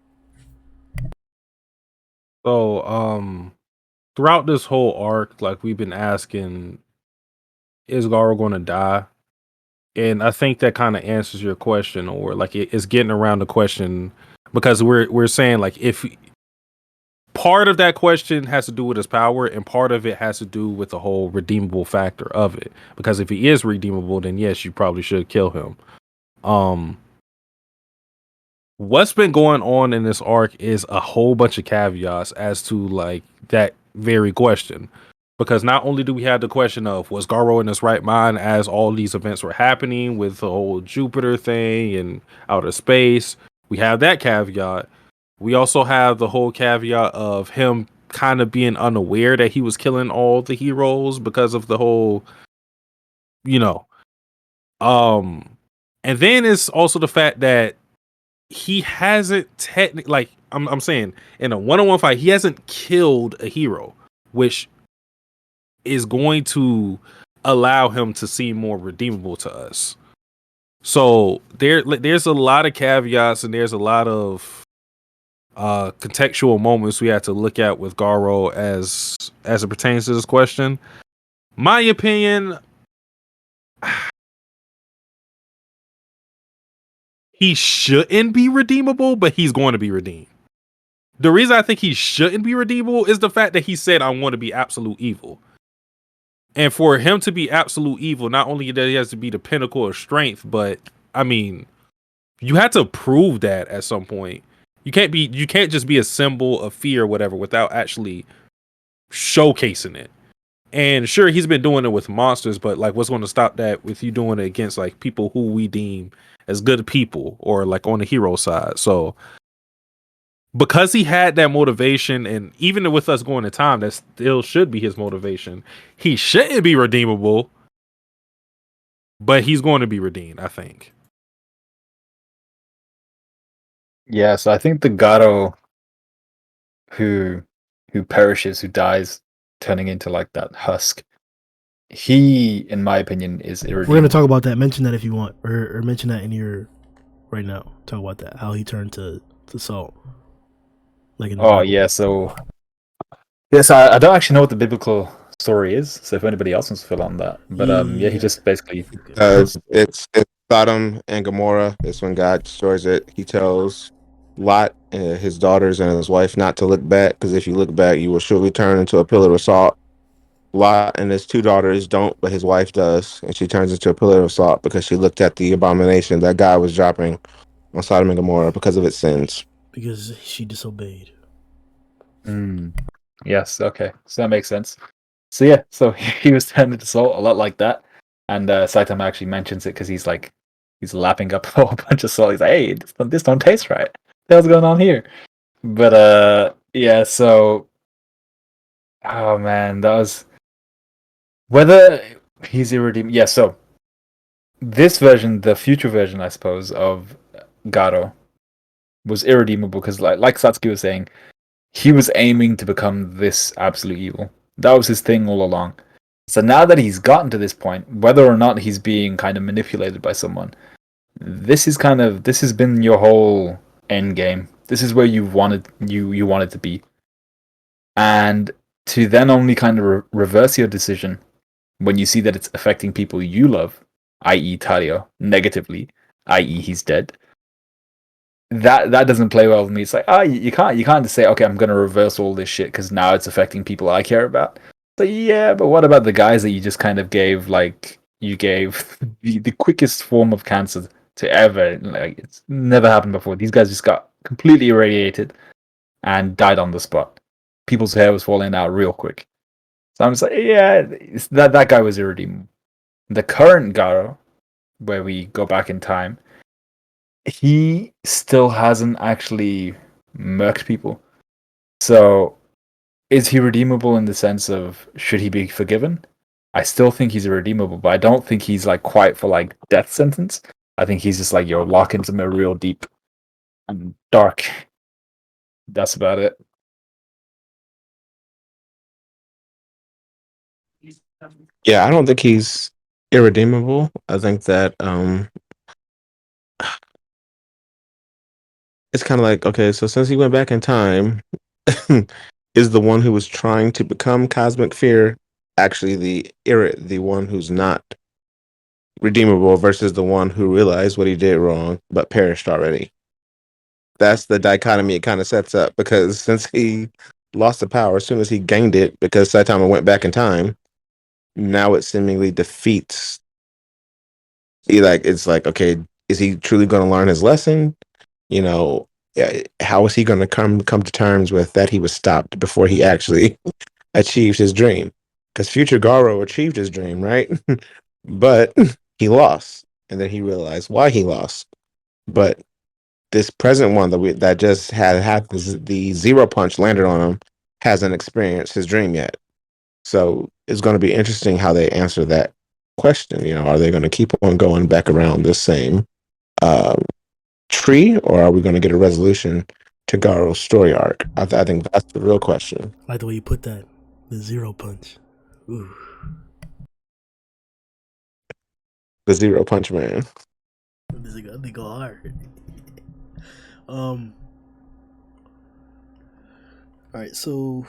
So, throughout this whole arc, like we've been asking, is Garou going to die? And I think that kind of answers your question, or like it's getting around the question, because we're saying like if part of that question has to do with his power, and part of it has to do with the whole redeemable factor of it. Because if he is redeemable, then yes, you probably should kill him. What's been going on in this arc is a whole bunch of caveats as to like that very question. Because not only do we have the question of was Garou in his right mind as all these events were happening with the whole Jupiter thing and outer space, we have that caveat. We also have the whole caveat of him kind of being unaware that he was killing all the heroes because of the whole, you know. And then it's also the fact that he hasn't technically, like I'm saying, in a one-on-one fight, he hasn't killed a hero, which is going to allow him to seem more redeemable to us. So there's a lot of caveats and there's a lot of contextual moments we have to look at with Garou as it pertains to this question. My opinion, he shouldn't be redeemable, but he's going to be redeemed. The reason I think he shouldn't be redeemable is the fact that he said, I want to be absolute evil. And for him to be absolute evil, not only that he has to be the pinnacle of strength, but I mean, you had to prove that at some point. You can't just be a symbol of fear or whatever without actually showcasing it. And sure, he's been doing it with monsters, but like, what's going to stop that with you doing it against like people who we deem as good people or like on the hero side? So because he had that motivation, and even with us going to time, that still should be his motivation. He shouldn't be redeemable, but he's going to be redeemed, I think. Yeah, so I think the Garou who perishes, who dies, turning into like that husk, he, in my opinion, is irredeemable. We're gonna talk about that. Mention that if you want, or mention that in your right now. Talk about that. How he turned to salt. Like in the Bible. Yeah. So yes, I don't actually know what the biblical story is. So if anybody else wants to fill on that, but yeah, he just basically it's Sodom and Gomorrah. It's when God destroys it. He tells Lot, his daughters, and his wife not to look back, because if you look back, you will surely turn into a pillar of salt. Lot and his two daughters don't, but his wife does, and she turns into a pillar of salt because she looked at the abomination that God was dropping on Sodom and Gomorrah because of its sins. Because she disobeyed. Yes, okay, so that makes sense. So yeah, so he was turned into salt a lot like that, and Saitama actually mentions it because he's lapping up a whole bunch of salt. He's like, "Hey, this don't taste right. What the hell's going on here?" But yeah, so Oh man, that was whether he's irredeemable. Yeah, so this version, the future version, I suppose, of Garou was irredeemable because, like Satsuki was saying, he was aiming to become this absolute evil. That was his thing all along. So now that he's gotten to this point, whether or not he's being kind of manipulated by someone, this has been your whole end game. This is where you wanted to be, and to then only kind of reverse your decision when you see that it's affecting people you love, i.e., Tario, negatively, i.e., he's dead. That doesn't play well with me. It's like, you can't just say, okay, I'm gonna reverse all this shit because now it's affecting people I care about. So yeah, but what about the guys that you just kind of gave, like, you gave the quickest form of cancer to ever, like, it's never happened before. These guys just got completely irradiated and died on the spot. People's hair was falling out real quick. So I'm just like, yeah, that guy was irredeemable. The current Garou, where we go back in time, he still hasn't actually murked people. So is he redeemable in the sense of should he be forgiven? I still think he's irredeemable, but I don't think he's like quite for like death sentence. I think he's just like, yo, lock into me real deep and dark. That's about it. Yeah, I don't think he's irredeemable. I think that it's kind of like, okay, so since he went back in time, is the one who was trying to become Cosmic Fear actually the one who's not redeemable versus the one who realized what he did wrong but perished already? That's the dichotomy it kind of sets up, because since he lost the power as soon as he gained it because Saitama went back in time, now it seemingly defeats. It's like, okay, is he truly going to learn his lesson? You know, how is he going to come to terms with that he was stopped before he actually achieved his dream? Because future Garou achieved his dream, right? But he lost, and then he realized why he lost. But this present one that just had the zero punch landed on him hasn't experienced his dream yet. So it's going to be interesting how they answer that question. Are they going to keep on going back around this same uh, tree, or are we going to get a resolution to Garou's story arc? I think that's the real question. I like the way you put that. The zero punch. Ooh. The zero punch man. They go hard. All right, so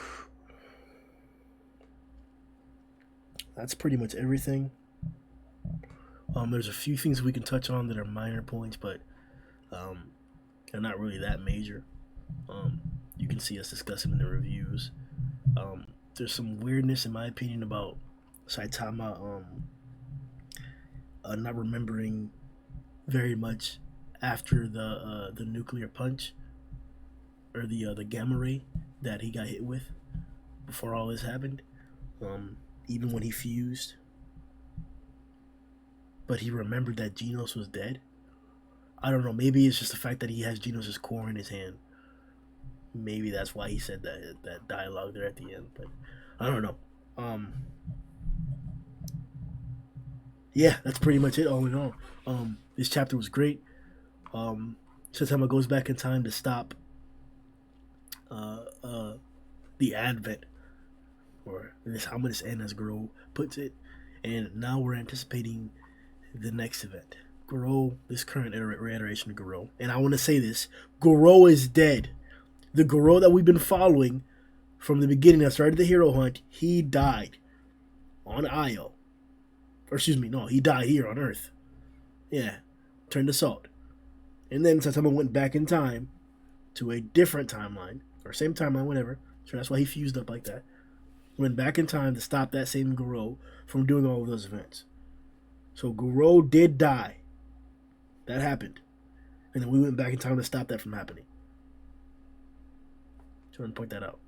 that's pretty much everything. There's a few things we can touch on that are minor points, but they're not really that major. You can see us discuss them in the reviews. There's some weirdness, in my opinion, about Saitama not remembering very much after the nuclear punch or the gamma ray that he got hit with before all this happened. Even when he fused, but he remembered that Genos was dead. I don't know. Maybe it's just the fact that he has Genos' core in his hand. Maybe that's why he said that dialogue there at the end. But I don't know. Yeah, that's pretty much it. All in all, this chapter was great. Saitama goes back in time to stop uh, uh, the advent, or this how this end as Garou puts it, and now we're anticipating the next event. Garou, this current reiteration of Garou, and I want to say this: Garou is dead. The Garou that we've been following from the beginning that started the hero hunt, he died on Io. Or excuse me, no, he died here on Earth. Yeah, turned to salt. And then Saitama went back in time to a different timeline, or same timeline, whatever. So that's why he fused up like that. Went back in time to stop that same Garou from doing all of those events. So Garou did die. That happened. And then we went back in time to stop that from happening. Just want to point that out.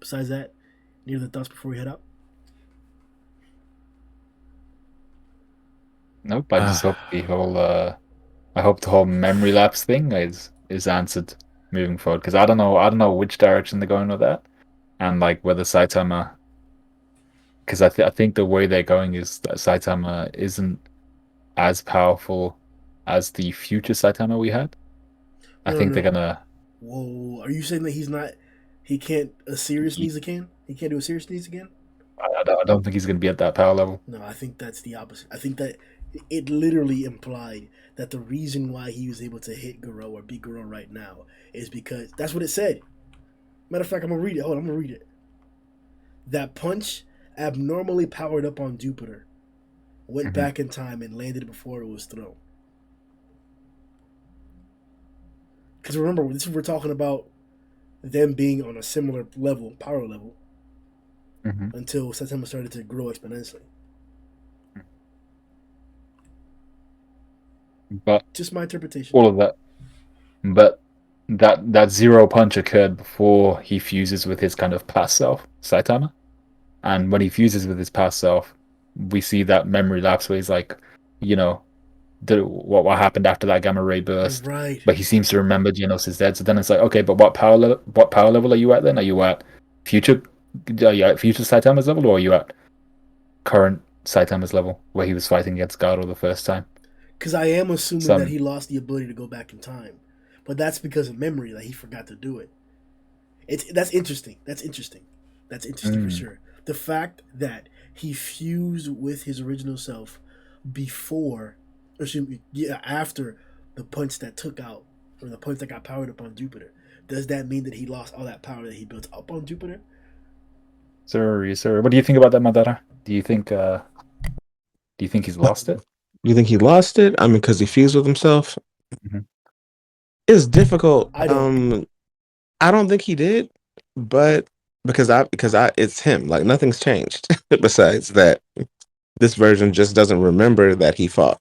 Besides that, any other thoughts before we head out? Nope. I just hope the whole memory lapse thing is answered. moving forward, because I don't know which direction they're going with that, and like whether Saitama, because I think the way they're going is that Saitama isn't as powerful as the future Saitama we had. I think they're gonna. Whoa, are you saying that he's not? He can't a serious needs again. He can't do a serious needs again. I don't think he's gonna be at that power level. No, I think that's the opposite. I think that it literally implied that the reason why he was able to hit Garou or beat Garou right now is because that's what it said. Matter of fact, I'm gonna read it. Hold on, I'm gonna read it. That punch, abnormally powered up on Jupiter, went back in time and landed before it was thrown. Because remember, we're talking about them being on a similar level, power level, until Saitama started to grow exponentially. But just my interpretation. All of that. But that zero punch occurred before he fuses with his kind of past self, Saitama. And when he fuses with his past self, we see that memory lapse where he's like, what happened after that gamma ray burst. Right. But he seems to remember Geonos is dead. So then it's like, okay, but what power level are you at then? Are you at future Saitama's level, or are you at current Saitama's level where he was fighting against Garou the first time? Because I am assuming that he lost the ability to go back in time, but that's because of memory that he forgot to do it. That's interesting. That's interesting for sure. The fact that he fused with his original self after the punch that took out, or the punch that got powered up on Jupiter. Does that mean that he lost all that power that he built up on Jupiter? Sorry. What do you think about that, Madara? Do you think he's lost it? You think he lost it? I mean, because he fused with himself. It's difficult. I don't think he did, but because it's him. Like, nothing's changed besides that. This version just doesn't remember that he fought.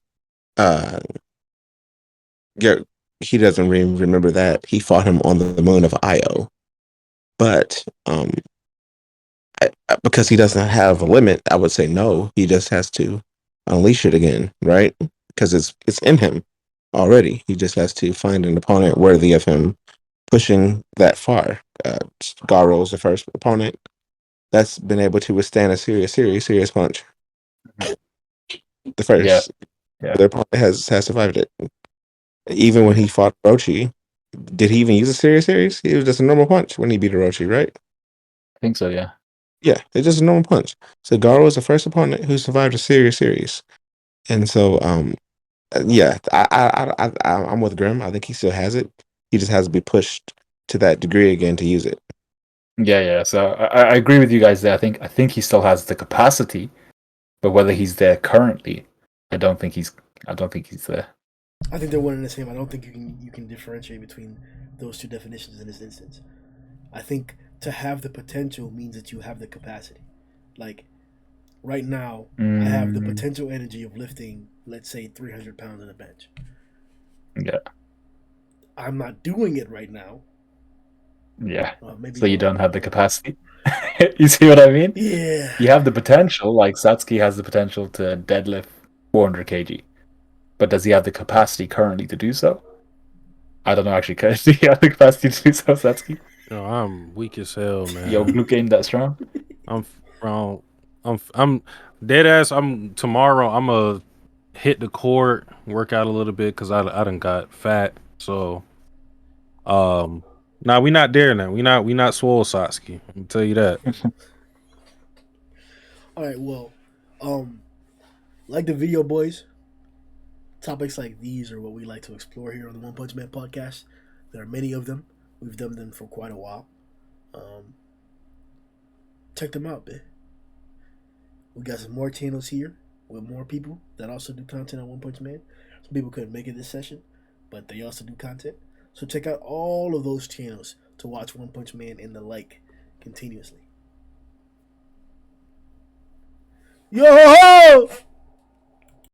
He doesn't remember that he fought him on the moon of Io, but because he doesn't have a limit, I would say no. He just has to unleash it again, right? Because it's in him already. He just has to find an opponent worthy of him pushing that far. Garou is the first opponent that's been able to withstand a serious punch. The first, the opponent has survived it. Even when he fought Orochi, did he even use a serious? It was just a normal punch when he beat Orochi, right? I think so, yeah. Yeah, it's just a normal punch. So Garou is the first opponent who survived a serious. And so, yeah, I'm with Grim. I think he still has it. He just has to be pushed to that degree again to use it. Yeah. So I agree with you guys there. I think he still has the capacity, but whether he's there currently, I don't think he's there. I think they're one and the same. I don't think you can differentiate between those two definitions in this instance. I think to have the potential means that you have the capacity. Like, right now, I have the potential energy of lifting, let's say, 300 pounds on a bench. Yeah. I'm not doing it right now. Yeah. So you don't have the capacity. You see what I mean? Yeah. You have the potential, like Satsuki has the potential to deadlift 400 kg. But does he have the capacity currently to do so? I don't know, actually. Does he have the capacity to do so, Satsuki? Yo, I'm weak as hell, man. Yo, glute game that strong? I'm dead ass. Tomorrow I'm gonna hit the court, work out a little bit because I done got fat. So nah, we not there now. We not swole Satsuki. I can tell you that. All right, well, like the video, boys. Topics like these are what we like to explore here on the One Punch Man podcast. There are many of them. We've done them for quite a while. Check them out, man. We got some more channels here with more people that also do content on One Punch Man. Some people couldn't make it this session, but they also do content. So check out all of those channels to watch One Punch Man and the like continuously. Yo!